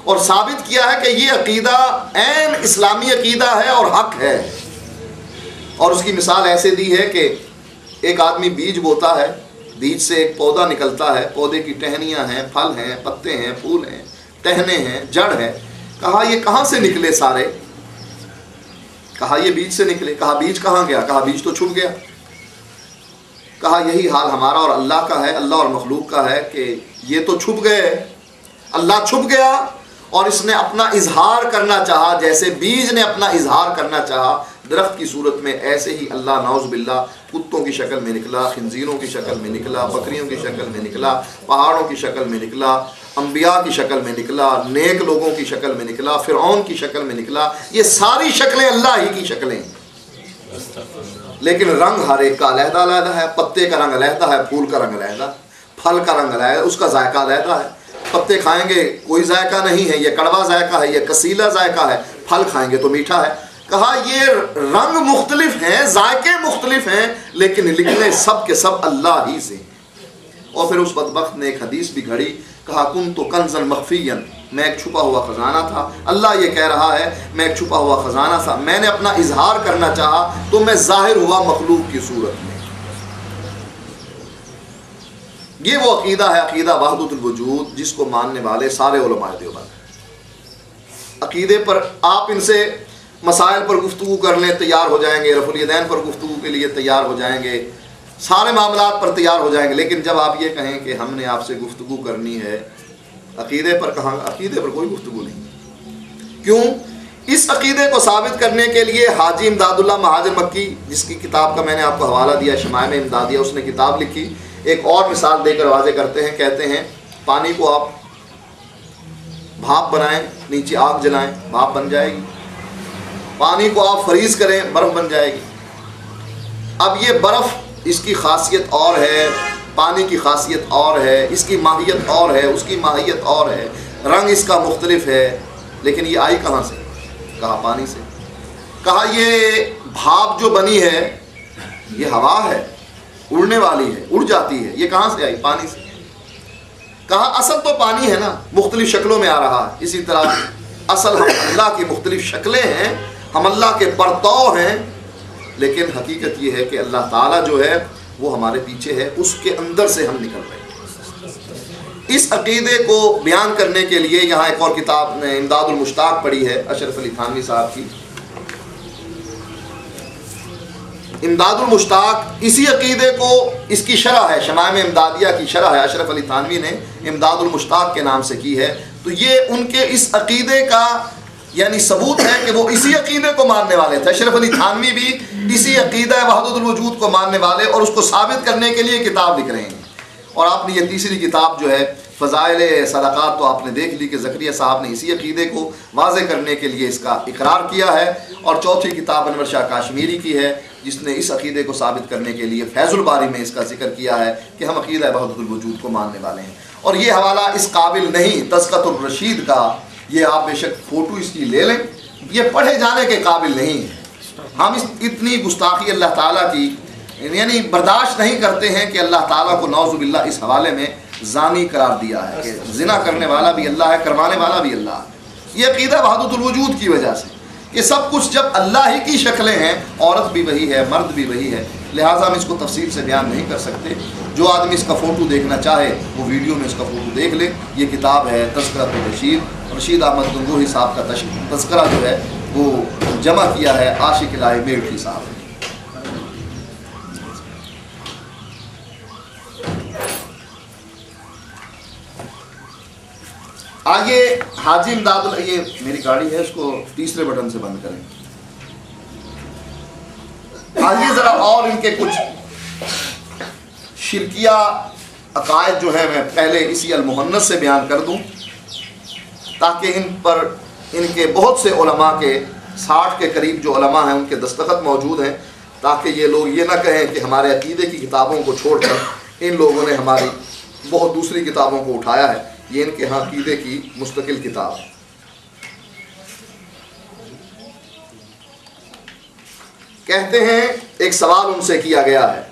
और साबित किया है कि ये अक़ीदा ऐन इस्लामी अक़ीदा है और हक है। और उसकी मिसाल ऐसे दी है कि एक आदमी बीज बोता है, बीज से एक पौधा निकलता है, पौधे की टहनियाँ हैं, फल हैं, पत्ते हैं, फूल हैं, टहने हैं, जड़ है। कहा ये कहाँ से निकले सारे? कहा ये बीज से निकले। कहा बीज कहाँ गया? कहा बीज तो छुप गया। कहा यही हाल हमारा और अल्लाह का है, अल्लाह और मखलूक का है कि ये तो छुप गए, अल्लाह छुप गया और इसने अपना इजहार करना चाहा, जैसे बीज ने अपना इजहार करना चाहा दरख्त की सूरत में, ऐसे ही अल्लाह नाउज़ बिल्लाह कुत्तों की शक्ल में निकला, खिंजीरों की शक्ल में निकला, बकरियों की शक्ल में निकला, पहाड़ों की शक्ल में निकला, अंबिया की शक्ल में निकला, नेक लोगों की शक्ल में निकला, फिरौन की शक्ल में निकला। ये सारी शक्लें अल्लाह ही की शक्लें, लेकिन रंग हर एक का अलहदा अलहदा है। पत्ते का रंग अलहदा है, फूल का रंग अलहदा, फल का रंग अलहदा, उसका जायका अलहदा है। पत्ते खाएंगे कोई जायका नहीं है, ये कड़वा जायका है, ये कसीला जायका है, फल खाएंगे तो मीठा है। कहा ये रंग मुख्तलिफ हैं, जायके मुख्तलिफ हैं, लेकिन लिखने सब के सब अल्लाह ही से। और फिर उस बदबख्त ने एक हदीस भी घड़ी, कहा कुन तो कंजन मख्फियन, मैं एक छुपा हुआ ख़जाना था। अल्लाह ये कह रहा है मैं एक छुपा हुआ ख़जाना था, मैंने अपना इजहार करना चाहा तो मैं ज़ाहिर हुआ मखलूक की सूरत में। ये वो अक़ीदा है, अक़ीदा वहदतुल वजूद, जिसको मानने वाले सारे उलमाए देवबंद। अक़ीदे पर आप इनसे मसाइल पर गुफ्तगू कर लें, तैयार हो जाएंगे, रफ़ुल यदैन पर गुफ्तगू के लिए तैयार हो जाएंगे, सारे मामलात पर तैयार हो जाएंगे। लेकिन जब आप ये कहें कि हमने आपसे गुफ्तगू करनी है अक़ीदे पर, कहाँ? अक़ीदे पर कोई गुफ्तगू नहीं। क्यों? इस अक़ीदे को साबित करने के लिए हाजी इमदादुल्लाह महाजर मक्की, जिसकी किताब का मैंने आपको हवाला दिया शमाइम इमदादिया, उसने किताब लिखी। एक और मिसाल देकर वाज़े करते हैं, कहते हैं पानी को आप भाप बनाएं, नीचे आग जलाएं, भाप बन जाएगी। पानी को आप फ्रीज़ करें, बर्फ़ बन जाएगी। अब ये बर्फ़, इसकी खासियत और है, पानी की खासियत और है, इसकी माहियत और है, उसकी माहियत और है, रंग इसका मुख्तलिफ है, लेकिन ये आई कहाँ से? कहा पानी से। कहा ये भाप जो बनी है ये हवा है, उड़ने वाली है, उड़ जाती है, ये कहाँ से आई? पानी से। कहा असल तो पानी है ना, मुख्तलिफ शक्लों में आ रहा है। इसी तरह असल हम अल्लाह की मुख्तलिफ शक्लें हैं, हम अल्लाह के परतौ हैं, लेकिन हकीकत ये है कि अल्लाह ताला जो है वो हमारे पीछे है, उसके अंदर से हम निकल रहे हैं। इस अक़ीदे को बयान करने के लिए यहाँ एक और किताब ने इमदादुल मुश्ताक पढ़ी है अशरफ अली थानवी साहब की। इमदादुल मुश्ताक इसी अक़ीदे को, इसकी शरह है, शमाइम इमदादिया की शरह है, अशरफ अली थानवी ने इमदादुल मुश्ताक के नाम से की है। तो ये उनके इस अक़ीदे का यानी सबूत है कि वो इसी अक़ीदे को मानने वाले थे। अशरफ अली थानवी भी इसी अक़ीदा वहदतुल वजूद को मानने वाले, और उसको साबित करने के लिए किताब लिख रहे हैं। और आपने ये तीसरी किताब जो है फ़ज़ाइल सदाक़ात, तो आपने देख ली कि ज़करिया साहब ने इसी अक़ीदे को वाज़े करने के लिए इसका इकरार किया है। और चौथी किताब अनवर शाह काश्मीरी की है, जिसने इस अक़ीदे को साबित करने के लिए फैज़ुल बारी में इसका जिक्र किया है कि हम अक़ीदा वहदतुल वजूद को मानने वाले हैं। और ये हवाला इस काबिल नहीं तज़कियतुर रशीद का, ये आप बेशक फ़ोटो इसकी ले लें, ये पढ़े जाने के काबिल नहीं है। हम इतनी गुस्ताखी अल्लाह ताला की यानी बर्दाश्त नहीं करते हैं कि अल्लाह ताला को नौजुबिल्लाह इस हवाले में जानी करार दिया है कि जिना करने वाला भी अल्लाह है, करवाने वाला भी अल्लाह है। ये अक़ीदा वहदतुल वजूद की वजह से कि सब कुछ जब अल्लाह ही की शक्लें हैं, औरत भी वही है, मर्द भी वही है, लिहाजा हम इसको तफसील से बयान नहीं कर सकते। जो आदमी इसका फ़ोटो देखना चाहे वो वीडियो में इसका फ़ोटो देख ले। ये किताब है तज़किरा रशीद अहमद गंगोही साहब का तज़किरा जो है वो जमा किया है आशिक इलाही मेरठी साहब ने। आगे हाजी इमदाद, ये मेरी गाड़ी है, इसको तीसरे बटन से बंद करें। आगे ज़रा और इनके कुछ शिरकिया अकायद जो है मैं पहले इसी अल-मुहन्नस से बयान कर दूं ताकि इन पर इनके बहुत से उलमा के 60 के करीब जो उलमा हैं उनके दस्तखत मौजूद हैं, ताकि ये लोग ये ना कहें कि हमारे अकीदे की किताबों को छोड़कर इन लोगों ने हमारी बहुत दूसरी किताबों को उठाया है। ये इनके यहाँ अकीदे की मुस्तकिल किताब है। कहते हैं एक सवाल उनसे किया गया है,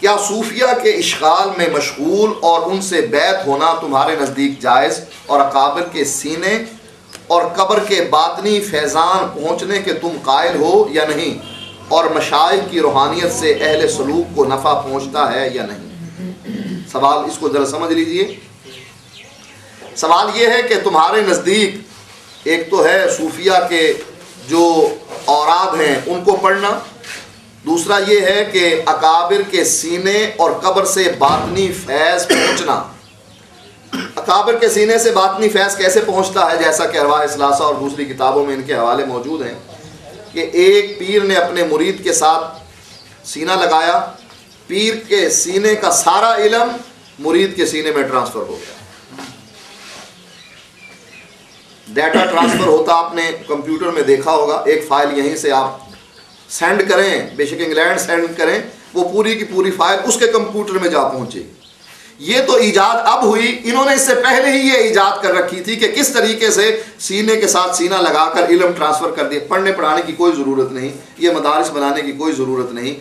क्या सूफिया के इश्गाल में मशगूल और उनसे बैत होना तुम्हारे नज़दीक जायज़ और अकाबिर के सीने और कब्र के बातनी फैज़ान पहुँचने के तुम कायल हो या नहीं, और मशाइख की रूहानियत से अहले सलूक को नफ़ा पहुँचता है या नहीं? सवाल इसको ज़रा समझ लीजिए। सवाल ये है कि तुम्हारे नज़दीक एक तो है सूफिया के जो औराद हैं उनको पढ़ना, दूसरा ये है कि अकाबिर के सीने और कब्र से बातनी फैज़ पहुँचना। अकाबिर के सीने से बातनी फैज़ कैसे पहुँचता है? जैसा कि अरवाह इस्लासा और दूसरी किताबों में इनके हवाले मौजूद हैं कि एक पीर ने अपने मुरीद के साथ सीना लगाया, पीर के सीने का सारा इल्म मुरीद के सीने में ट्रांसफ़र हो गया। डाटा ट्रांसफ़र होता आपने कंप्यूटर में देखा होगा, एक फ़ाइल यहीं से आप सेंड करें, बेशक इंग्लैंड सेंड करें, वो पूरी की पूरी फ़ाइल उसके कंप्यूटर में जा पहुँचेगी। ये तो ईजाद अब हुई, इन्होंने इससे पहले ही ये ईजाद कर रखी थी कि किस तरीके से सीने के साथ सीना लगाकर इल्म ट्रांसफ़र कर दिए। पढ़ने पढ़ाने की कोई ज़रूरत नहीं, ये मदारिस बनाने की कोई ज़रूरत नहीं।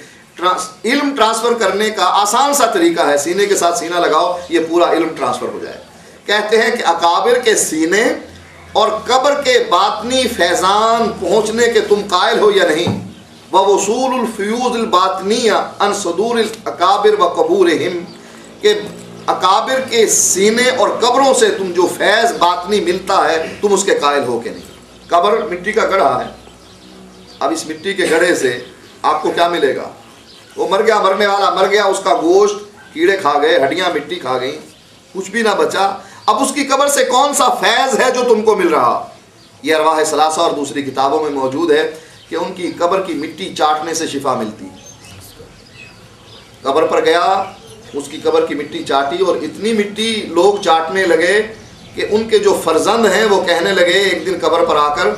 इल्म ट्रांसफ़र करने का आसान सा तरीका है, सीने के साथ सीना लगाओ, ये पूरा इल्म ट्रांसफ़र हो जाए। कहते हैं कि अकाबिर के सीने और कब्र के बातनी फैज़ान पहुँचने के तुम कायल हो या नहीं, व वसूलुल फ़यूज़ुल बातनिया अन सदूरिल अकाबिर व क़बूरिहिम, के अकाबिर के सीने और कब्रों से तुम जो फैज़ बातनी मिलता है तुम उसके कायल हो के नहीं। कब्र मिट्टी का गढ़ा है, अब इस मिट्टी के गढ़े से आपको क्या मिलेगा? वो मर गया, मरने वाला मर गया, उसका गोश्त कीड़े खा गए, हड्डियाँ मिट्टी खा गई, कुछ भी ना बचा। अब उसकी कब्र से कौन सा फैज़ है जो तुमको मिल रहा? ये अरवाह सलासा और दूसरी किताबों में मौजूद है कि उनकी कब्र की मिट्टी चाटने से शिफा मिलती। कब्र पर गया, उसकी कब्र की मिट्टी चाटी और इतनी मिट्टी लोग चाटने लगे कि उनके जो फर्जंद हैं वो कहने लगे एक दिन कब्र पर आकर,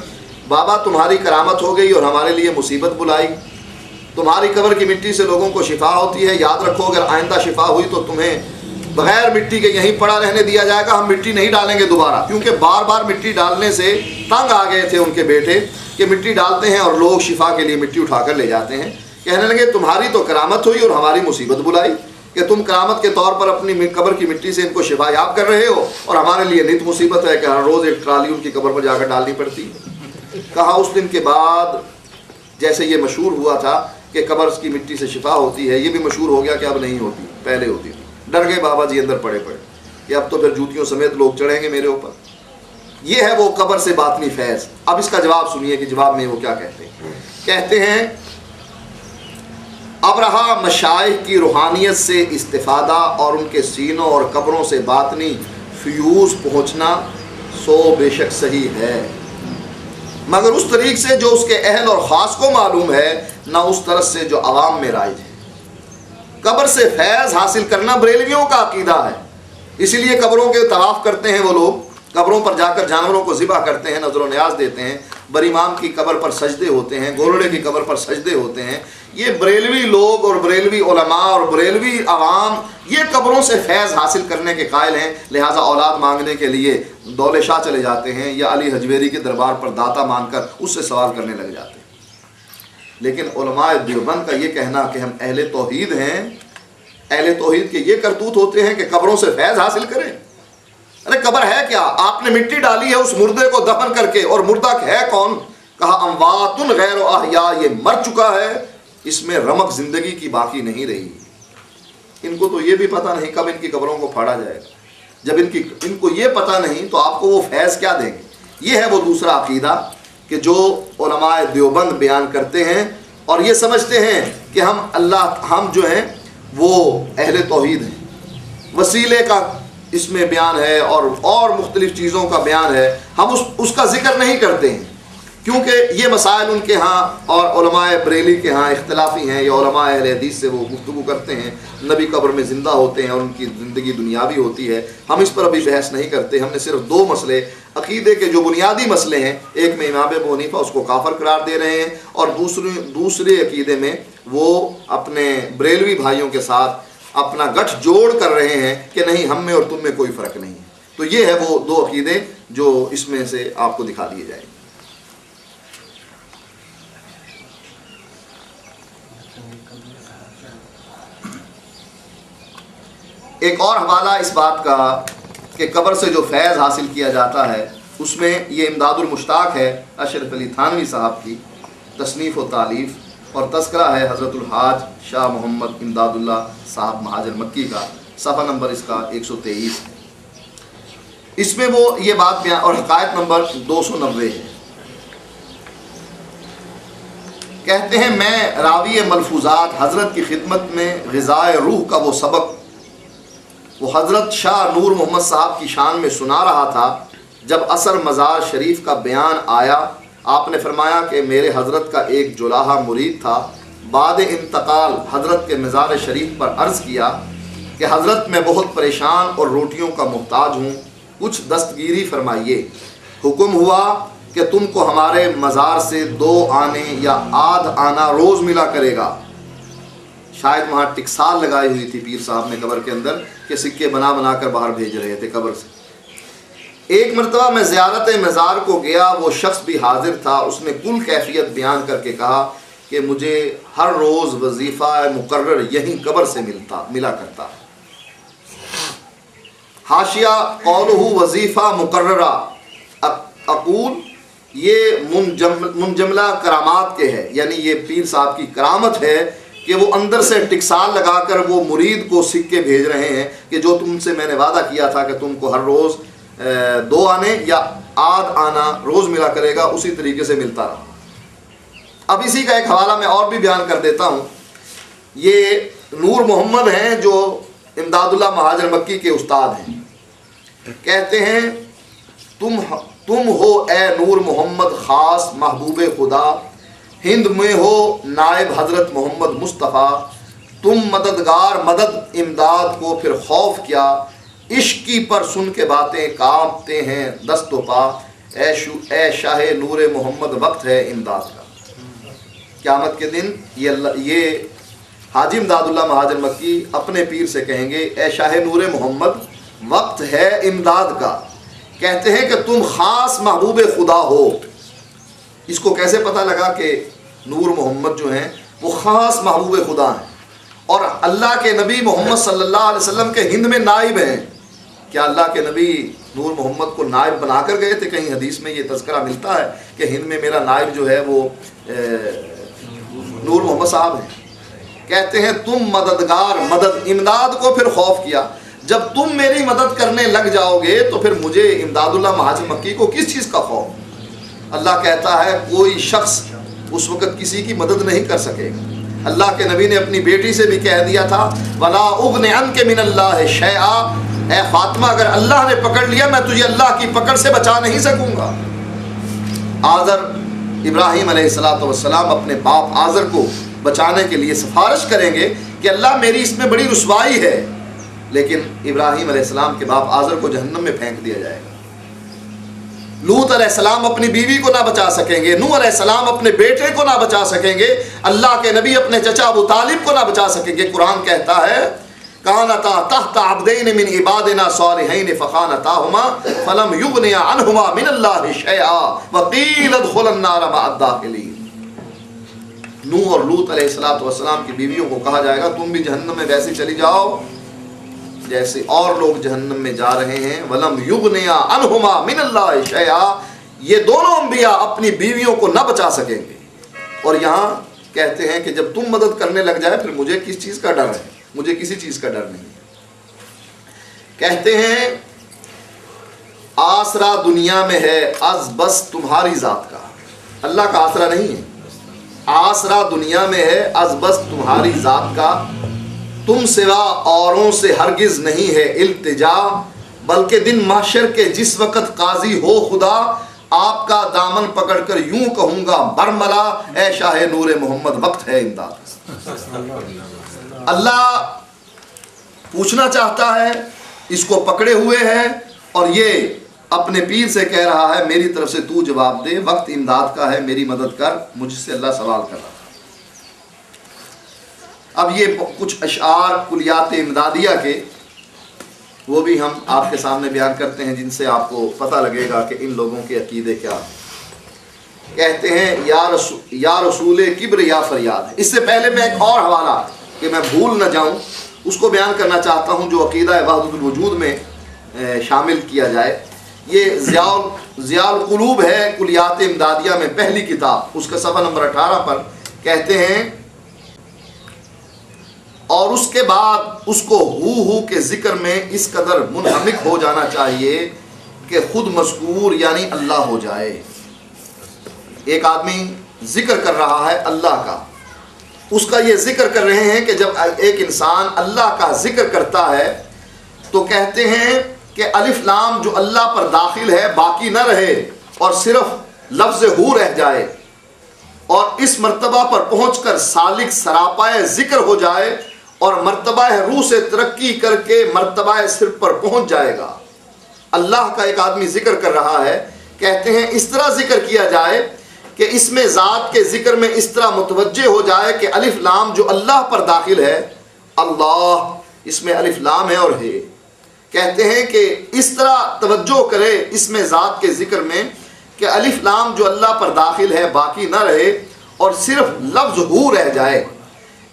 बाबा तुम्हारी करामत हो गई और हमारे लिए मुसीबत बुलाई, तुम्हारी कब्र की मिट्टी से लोगों को शिफा होती है, याद रखो अगर आइंदा शिफा हुई तो तुम्हें बगैर मिट्टी के यहीं पड़ा रहने दिया जाएगा, हम मिट्टी नहीं डालेंगे दोबारा। क्योंकि बार बार मिट्टी डालने से तंग आ गए थे उनके बेटे कि मिट्टी डालते हैं और लोग शिफा के लिए मिट्टी उठाकर ले जाते हैं। कहने लगे तुम्हारी तो करामत हुई और हमारी मुसीबत बुलाई कि तुम करामत के तौर पर अपनी कब्र की मिट्टी से इनको शिफा याब कर रहे हो और हमारे लिए नित मुसीबत है कि हर रोज़ एक ट्राली उनकी कब्र पर जाकर डालनी पड़ती। कहा उस दिन के बाद जैसे ये मशहूर हुआ था कि कब्र की मिट्टी से शिफा होती है, ये भी मशहूर हो गया कि अब नहीं होती, पहले होती थी। डर गए बाबा जी अंदर पड़े पड़े कि अब तो फिर जूतियों समेत लोग चढ़ेंगे मेरे ऊपर। ये है वो कब्र से बातनी फैज़। अब इसका जवाब सुनिए कि जवाब में वो क्या कहते हैं। कहते हैं अब रहा मशाइख की रूहानियत से इस्तिफादा और उनके सीनों और कब्रों से बातनी फ्यूज़ पहुँचना, सो बेशक सही है, मगर उस तरीक़ से जो उसके अहल और ख़ास को मालूम है, ना उस तरह से जो अवाम में राइज है। कब्र से फैज़ हासिल करना बरेलवियों का अकीदा है, इसीलिए कब्रों के तवाफ़ करते हैं वो लोग, कब्रों पर जाकर जानवरों को ज़िबा करते हैं, नज़र न्याज देते हैं, बरीमाम की कब्र पर सजदे होते हैं, गोरड़े की कब्र पर सजदे होते हैं। ये बरेलवी लोग और बरेलवी उलमा और बरेलवी अवाम ये कब्रों से फैज़ हासिल करने के कायल हैं, लिहाजा औलाद मांगने के लिए दौले शाह चले जाते हैं या अली हजवेरी के दरबार पर दाता मानकर उससे सवाल करने लग जाते हैं। लेकिन उलमाए देवबंद का ये कहना कि हम अहले तौहीद हैं, अहले तौहीद के ये करतूत होते हैं कि कब्रों से फैज़ हासिल करें। अरे कब्र है क्या? आपने मिट्टी डाली है उस मुर्दे को दफन करके, और मुर्दा है कौन? कहा अमवातुन गैर अहया, ये मर चुका है, इसमें रमक जिंदगी की बाकी नहीं रही। इनको तो ये भी पता नहीं कब इनकी कब्रों को फाड़ा जाएगा। जब इनको ये पता नहीं तो आपको वो फैज़ क्या देंगे? ये है वो दूसरा अकीदा कि जो उलमाए देवबंद बयान करते हैं और ये समझते हैं कि हम जो हैं वो अहले तौहीद हैं। वसीले का इसमें बयान है और मुख्तलिफ चीज़ों का बयान है, हम उसका जिक्र नहीं करते हैं क्योंकि ये मसाइल उनके यहाँ और उलमाए बरेली के यहाँ इख्तलाफी हैं, या उलमाए अहले हदीस से वो गुफ्तगू करते हैं। नबी कब्र में ज़िंदा होते हैं और उनकी ज़िंदगी दुनियावी होती है, हम इस पर अभी बहस नहीं करते। हमने सिर्फ दो मसले, अकीदे के जो बुनियादी मसले हैं, एक में इमाम अबू हनीफा उसको काफिर करार दे रहे हैं, और दूसरे अकीदे में वो अपने बरेलवी भाइयों के साथ अपना गठ जोड़ कर रहे हैं कि नहीं, हम में और तुम में कोई फ़र्क नहीं है। तो ये है वो दो अकीदे जो इसमें से आपको दिखा दिए जाएंगे। एक और हवाला इस बात का कि कब्र से जो फैज़ हासिल किया जाता है, उसमें ये इमदादुल मुश्ताक है अशरफ अली थानवी साहब की तसनीफ़ व तालीफ़, और तस्करा है हज़रतुल हाज शाह मोहम्मद इमदादुल्लाह साहब महाजर मक्की का, सफ़ा नंबर इसका 123 है। इसमें वो ये बात बयान, और हकायत नंबर 290 है। कहते हैं मैं रावी मलफूजात हज़रत की खिदमत में ग़िज़ाए रूह का वो सबक वो हज़रत शाह नूर मोहम्मद साहब की शान में सुना रहा था। जब असर मज़ार शरीफ का बयान आया, आपने फरमाया कि मेरे हज़रत का एक जुलाहा मुरीद था, बाद इंतकाल हज़रत के मज़ार शरीफ पर अर्ज़ किया कि हज़रत मैं बहुत परेशान और रोटियों का मुहताज हूँ, कुछ दस्तगीरी फरमाइए। हुक्म हुआ कि तुमको हमारे मज़ार से 2 आने या आध आना रोज़ मिला करेगा। शायद वहाँ टिकसाल लगाई हुई थी पीर साहब ने कब्र के अंदर कि सिक्के बना बना कर बाहर भेज रहे थे कब्र से। एक मरतबा मैं ज़ियारत मज़ार को गया, वो शख्स भी हाजिर था। उसने कुल कैफियत बयान करके कहा कि मुझे हर रोज़ वजीफ़ा मुकर्रर यहीं कब्र से मिला करता। हाशिया कौलहु वजीफ़ा मुकर्ररा अकूल, ये मुंजमला करामात के है, यानी ये पीर साहब की करामत है कि वो अंदर से टिकसाल लगाकर वो मुरीद को सिक्के भेज रहे हैं कि जो तुमसे मैंने वादा किया था कि तुमको हर रोज़ 2 आने या आध आना रोज़ मिला करेगा, उसी तरीके से मिलता रहा। अब इसी का एक हवाला मैं और भी बयान कर देता हूँ। ये नूर मोहम्मद हैं जो इमदादुल्लाह महाजर मक्की के उस्ताद हैं। कहते हैं तुम हो ए नूर मोहम्मद ख़ास महबूब खुदा, हिंद में हो नायब हज़रत मोहम्मद मुस्तफ़ा, तुम मददगार मदद इमदाद को फिर खौफ क्या, इश्क की पर सुन के बातें कांपते हैं दस्तो पा, ए शाह नूर मोहम्मद वक्त है इमदाद का। क़यामत के दिन ये हाजी इमदादुल्लाह महाजर मक्की अपने पीर से कहेंगे, ए शाह नूर मोहम्मद वक्त है इमदाद का। कहते हैं कि तुम ख़ास महबूब खुदा हो। इसको कैसे पता लगा कि नूर मोहम्मद जो हैं वो ख़ास महबूब खुदा हैं और अल्लाह के नबी मोहम्मद सल्लल्लाहु अलैहि वसल्लम के हिंद में नाइब हैं? क्या अल्लाह के नबी नूर मोहम्मद को नाइब बनाकर गए थे? कहीं हदीस में ये तज़किरा मिलता है कि हिंद में मेरा नाइब जो है वो नूर मोहम्मद साहब हैं। कहते हैं तुम मददगार मदद इमदाद को फिर खौफ किया। जब तुम मेरी मदद करने लग जाओगे तो फिर मुझे इमदादुल्लाह महाजर मक्की को किस चीज़ का खौफ? अल्लाह कहता है कोई शख्स उस वक़्त किसी की मदद नहीं कर सकेगा। अल्लाह के नबी ने अपनी बेटी से भी कह दिया था, वला उग़नि अन्के मिनल्लाहि शैआ, ए फातिमा अगर अल्लाह ने पकड़ लिया मैं तुझे अल्लाह की पकड़ से बचा नहीं सकूँगा। आज़र इब्राहीम अलैहिस्सलाम अपने बाप आज़र को बचाने के लिए सिफारिश करेंगे कि अल्लाह मेरी इसमें बड़ी रुसवाई है, लेकिन इब्राहीम अलैहिस्सलाम के बाप आज़र को जहन्नम में फेंक दिया जाएगा। लूत अलैहिस्सलाम अपनी बीवी को ना बचा सकेंगे, नूह अलैहिस्सलाम अपने बेटे को ना बचा सकेंगे, अल्लाह के नबी अपने चचा अबू तालिब को ना बचा सकेंगे। कुरान कहता है कानता तहत अब्दैन मिन इबादिना सालिहीन फखानताहुमा फलम युगनिया अनहुमा मिनल्लाहि शैआ वकील अदखुलन नार मअद दाखिलीन। नूह और लूत अलैहिस्सलाम की बीवियों को कहा जाएगा तुम भी जहन्नम में वैसे चली जाओ जैसे और लोग जहन्नम में जा रहे हैं। वलम युगनिया अनहुमा मिनल्लाहि शैआ, ये दोनों अंबिया अपनी बीवियों को न बचा सकेंगे। और यहाँ कहते हैं कि जब तुम मदद करने लग जाए फिर मुझे किस चीज़ का डर है, मुझे किसी चीज़ का डर नहीं है। कहते हैं आसरा दुनिया में है अज बस तुम्हारी ज़ात का, अल्लाह का आसरा नहीं है। आसरा दुनिया में है अज बस तुम्हारी ज़ात का, तुम सिवा औरों से हरगिज नहीं है इल्तिजा, बल्कि दिन महशर के जिस वक़्त काजी हो खुदा, आपका दामन पकड़कर यूं कहूंगा बरमला, ऐ शाह नूरे मोहम्मद वक्त है इमदाद। अल्लाह पूछना चाहता है, इसको पकड़े हुए है और ये अपने पीर से कह रहा है मेरी तरफ से तू जवाब दे, वक्त इमदाद का है, मेरी मदद कर। मुझसे अल्लाह सवाल कर रहा है। अब ये कुछ अशार कुलियात इमदादिया के वो भी हम आपके सामने बयान करते हैं, जिनसे आपको पता लगेगा कि इन लोगों के अकीदे क्या। कहते हैं या रसूल किब्र या फरियाद। इससे पहले मैं एक और हवाला कि मैं भूल न जाऊं उसको बयान करना चाहता हूं, जो अकीदा वहदतुल वजूद में शामिल किया जाए। ये ज़ियाउल कुलूब है कुलियात इमदादिया में पहली किताब, उसका सफ़ा नंबर 18 पर कहते हैं और उसके बाद उसको हू के जिक्र में इस कदर मुनहमिक हो जाना चाहिए कि खुद मज़कूर यानी अल्लाह हो जाए। एक आदमी जिक्र कर रहा है अल्लाह का, उसका ये जिक्र कर रहे हैं कि जब एक इंसान अल्लाह का जिक्र करता है तो कहते हैं कि अलिफ लाम जो अल्लाह पर दाखिल है बाकी न रहे और सिर्फ लफ्ज़ हू रह जाए, और इस मर्तबा पर पहुँचकर सालिक सरापाए जिक्र हो जाए और मर्तबा रूह से तरक्की करके मर्तबा सिर पर पहुंच जाएगा। अल्लाह का एक आदमी जिक्र कर रहा है, कहते हैं इस तरह जिक्र किया जाए कि इसमें ज़ात के जिक्र में इस तरह मुतवज्जे हो जाए कि अलिफ लाम जो अल्लाह पर दाखिल है, अल्लाह इसमें अलिफ लाम है और है, कहते हैं कि इस तरह तवज्जो करे इसमें ज़ात के जिक्र में कि अलिफ लाम जो अल्लाह पर दाखिल है बाकी न रहे और सिर्फ लफ्ज़ हू रह जाए।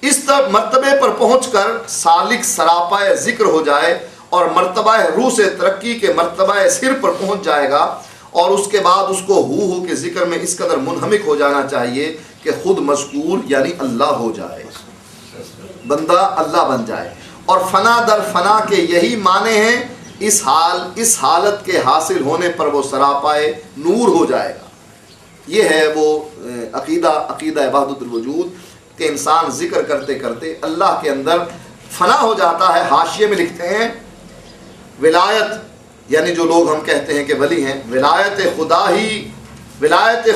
इस तरह मर्तबे पर पहुंचकर सालिक सरापाए जिक्र हो जाए और मर्तबा रूह से तरक्की के मर्तबा सिर पर पहुंच जाएगा, और उसके बाद उसको हू के जिक्र में इस कदर मुनहमिक हो जाना चाहिए कि खुद मज़कूर यानी अल्लाह हो जाए, बंदा अल्लाह बन जाए। और फना दर फना के यही माने हैं, इस हालत के हासिल होने पर वो सरापाए नूर हो जाएगा। ये है वो अकीदा वहदतुल वजूद कि इंसान जिक्र करते करते अल्लाह के अंदर फना हो जाता है। हाशिये में लिखते हैं विलायत यानी जो लोग हम कहते हैं कि वली हैं, विलायत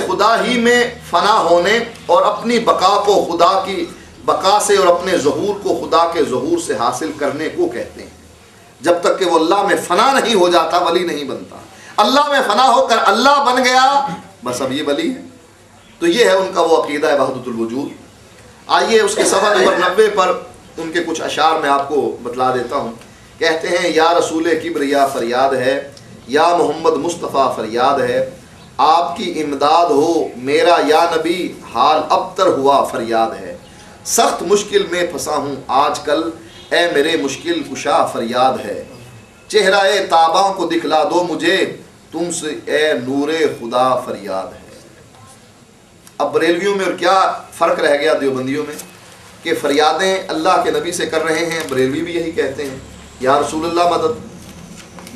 खुदा ही में फना होने और अपनी बका को खुदा की बका से और अपने ज़हूर को खुदा के ज़हूर से हासिल करने को कहते हैं। जब तक कि वो अल्लाह में फना नहीं हो जाता वली नहीं बनता। अल्लाह में फना होकर अल्लाह बन गया बस अब ये वली है। तो ये है उनका वो अकीदा है वहदतुल वजूद। आइए उसके सफ़ा नंबर 90 पर उनके कुछ अशार मैं आपको बतला देता हूँ। कहते हैं या रसूल किब्र या फरियाद है, या मोहम्मद मुस्तफ़ा फरियाद है, आपकी इमदाद हो मेरा या नबी हाल अबतर हुआ फरियाद है। सख्त मुश्किल में फंसा हूँ आजकल, ए मेरे मुश्किल कुशा फरियाद है। चेहरा ताबा को दिखला दो मुझे, तुमसे ए नूरे खुदा फरियाद है। अब बरेलवियों में और क्या फ़र्क रह गया देवबंदियों में कि फरियादें अल्लाह के नबी से कर रहे हैं। बरेलवी भी यही कहते हैं या रसूलल्लाह मदद,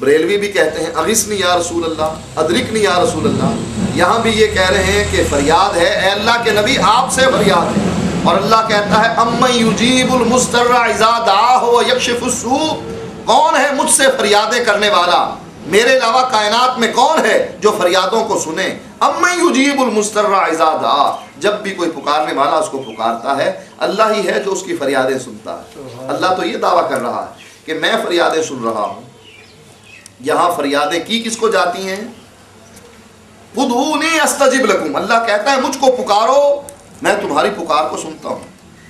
बरेलवी भी कहते हैं अगिस्नी या रसूलल्लाह, अदरिकनी या रसूलल्लाह। यहाँ भी ये कह रहे हैं कि फरियाद है ए अल्लाह के नबी आपसे फरियाद है। और अल्लाह कहता है अम्मन युजीबुल मुस्तर्रा इज़ा दाअहु व यक्शिफुस सू, कौन है मुझसे फरियादें करने वाला, मेरे अलावा कायनात में कौन है जो फरियादों को सुने। अम्मन युजीबुल मुस्तर्रा इज़ा दाअ, जब भी कोई पुकारने वाला उसको पुकारता है अल्लाह ही है जो उसकी फरियादें सुनता है। अल्लाह तो ये दावा कर रहा है कि मैं फरियादें सुन रहा हूँ। यहाँ फरियादें की किसको जाती हैं, उदऊनी अस्तजिब लकुम, अल्लाह कहता है मुझको पुकारो मैं तुम्हारी पुकार को सुनता हूँ।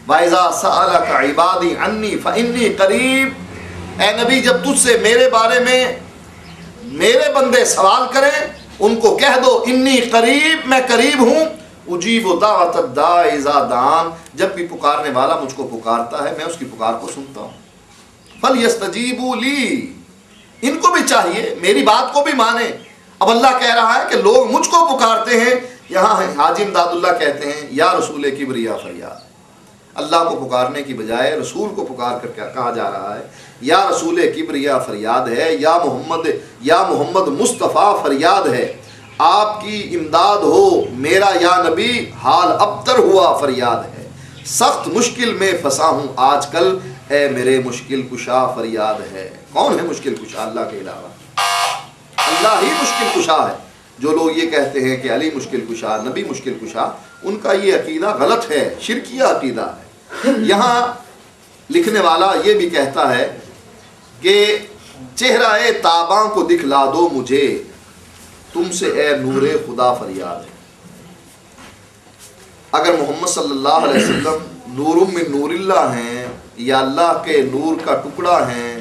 وَإِذَا سَأَلَكَ عِبَادِي عَنِّي فَإِنِّي قَرِيب، اے نبی جب تجھ سے میرے بارے میں میرے بندے سوال کریں ان کو کہہ دو انی قریب، میں قریب ہوں، اجیب دعوت الداع اذا دعان، جب بھی پکارنے والا مجھ کو پکارتا ہے میں اس کی پکار کو سنتا ہوں۔ فَلْيَسْتَجِيبُوا لِي، ان کو بھی چاہیے میری بات کو بھی مانیں۔ اب اللہ کہہ رہا ہے کہ لوگ مجھ کو پکارتے ہیں، یہاں حاجی امداد اللہ کہتے ہیں یا رسول کبریا فریاد، اللہ کو پکارنے کی بجائے رسول کو پکار کر کہا جا رہا ہے یا رسول کبریا فریاد ہے، یا محمد مصطفیٰ فریاد ہے، آپ کی امداد ہو، میرا یا نبی حال ابتر ہوا فریاد ہے، سخت مشکل میں پھنسا ہوں آج کل، اے میرے مشکل کشا فریاد ہے۔ کون ہے مشکل کشا؟ اللہ کے علاوہ اللہ ہی مشکل کشا ہے۔ جو لوگ یہ کہتے ہیں کہ علی مشکل کشا، نبی مشکل کشا، ان کا یہ عقیدہ غلط ہے، شرکیہ عقیدہ ہے۔ یہاں لکھنے والا یہ بھی کہتا ہے کہ چہرہ تاباں کو دکھلا دو مجھے، تم سے اے نور خدا فریاد ہے۔ اگر محمد صلی اللہ علیہ وسلم نور من نور اللہ ہیں یا اللہ کے نور کا ٹکڑا ہیں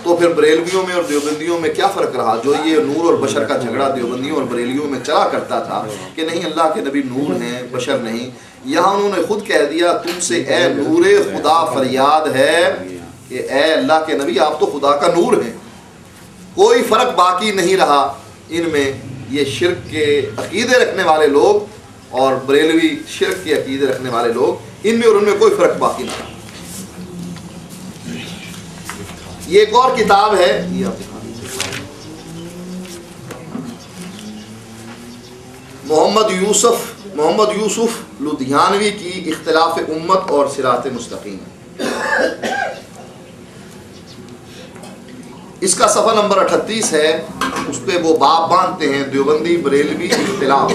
تو پھر بریلویوں میں اور دیوبندیوں میں کیا فرق رہا؟ جو یہ نور اور بشر کا جھگڑا دیوبندیوں اور بریلویوں میں چلا کرتا تھا کہ نہیں اللہ کے نبی نور ہیں بشر نہیں، یہاں انہوں نے خود کہہ دیا تم سے اے نور خدا فریاد ہے کہ اے اللہ کے نبی آپ تو خدا کا نور ہیں۔ کوئی فرق باقی نہیں رہا ان میں، یہ شرک کے عقیدے رکھنے والے لوگ اور بریلوی شرک کے عقیدے رکھنے والے لوگ، ان میں اور ان میں کوئی فرق باقی نہیں رہا۔ یہ ایک اور کتاب ہے، یہ آپ دکھا دیجیے، محمد یوسف لدھیانوی کی اختلاف امت اور صراط مستقیم، اس کا صفحہ نمبر 38 ہے، اس پہ وہ باب باندھتے ہیں دیوبندی بریلوی اختلاف،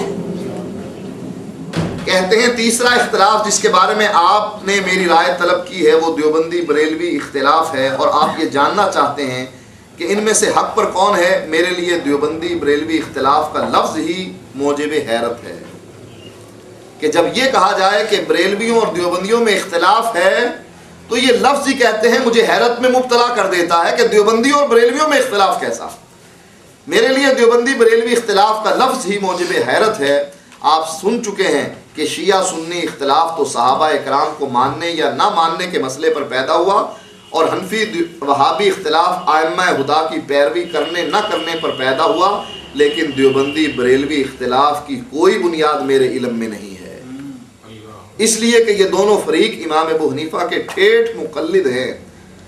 کہتے ہیں تیسرا اختلاف جس کے بارے میں آپ نے میری رائے طلب کی ہے وہ دیوبندی بریلوی اختلاف ہے، اور آپ یہ جاننا چاہتے ہیں کہ ان میں سے حق پر کون ہے۔ میرے لیے دیوبندی بریلوی اختلاف کا لفظ ہی موجب حیرت ہے کہ جب یہ کہا جائے کہ بریلویوں اور دیوبندیوں میں اختلاف ہے تو یہ لفظ ہی کہتے ہیں مجھے حیرت میں مبتلا کر دیتا ہے کہ دیوبندیوں اور بریلویوں میں اختلاف کیسا۔ میرے لیے دیوبندی بریلوی اختلاف کا لفظ ہی موجب حیرت ہے۔ آپ سن چکے ہیں کہ شیعہ سنی اختلاف تو صحابہ اکرام کو ماننے یا نہ ماننے کے مسئلے پر پیدا ہوا، اور حنفی وہابی اختلاف ائمہ ہدا کی پیروی کرنے نہ کرنے پر پیدا ہوا، لیکن دیوبندی بریلوی اختلاف کی کوئی بنیاد میرے علم میں نہیں ہے، اس لیے کہ یہ دونوں فریق امام ابو حنیفہ کے ٹھیٹھ مقلد ہیں۔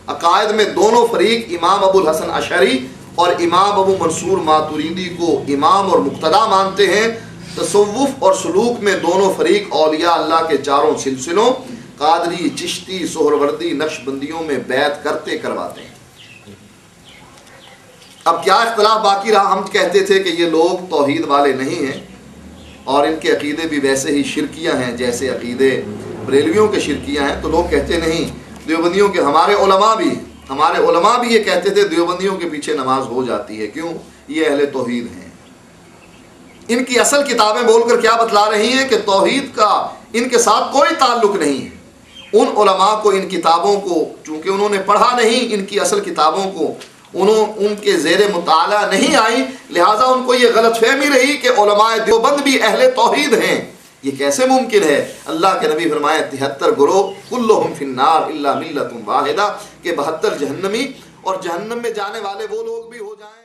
عقائد میں دونوں فریق امام ابو الحسن اشعری اور امام ابو منصور ماتوریدی کو امام اور مقتدا مانتے ہیں۔ تصوف اور سلوک میں دونوں فریق اولیاء اللہ کے چاروں سلسلوں قادری، چشتی، سہروردی، نقشبندیوں میں بیعت کرتے کرواتے ہیں۔ اب کیا اختلاف باقی رہا؟ ہم کہتے تھے کہ یہ لوگ توحید والے نہیں ہیں اور ان کے عقیدے بھی ویسے ہی شرکیہ ہیں جیسے عقیدے بریلویوں کے شرکیہ ہیں، تو لوگ کہتے نہیں دیوبندیوں کے، ہمارے علماء بھی یہ کہتے تھے دیوبندیوں کے پیچھے نماز ہو جاتی ہے، کیوں؟ یہ اہل توحید ہیں۔ ان کی اصل کتابیں بول کر کیا بتلا رہی ہیں کہ توحید کا ان کے ساتھ کوئی تعلق نہیں ہے۔ ان علماء کو ان کتابوں کو چونکہ انہوں نے پڑھا نہیں، ان کی اصل کتابوں کو ان کے زیر مطالعہ نہیں آئی، لہٰذا ان کو یہ غلط فہمی رہی کہ علماء دیوبند بھی اہل توحید ہیں۔ یہ کیسے ممکن ہے؟ اللہ کے نبی فرمائے 73 گروہ کلہم فی النار الا ملۃ واحدہ، کہ 72 جہنمی اور جہنم میں جانے والے وہ لوگ بھی ہو جائیں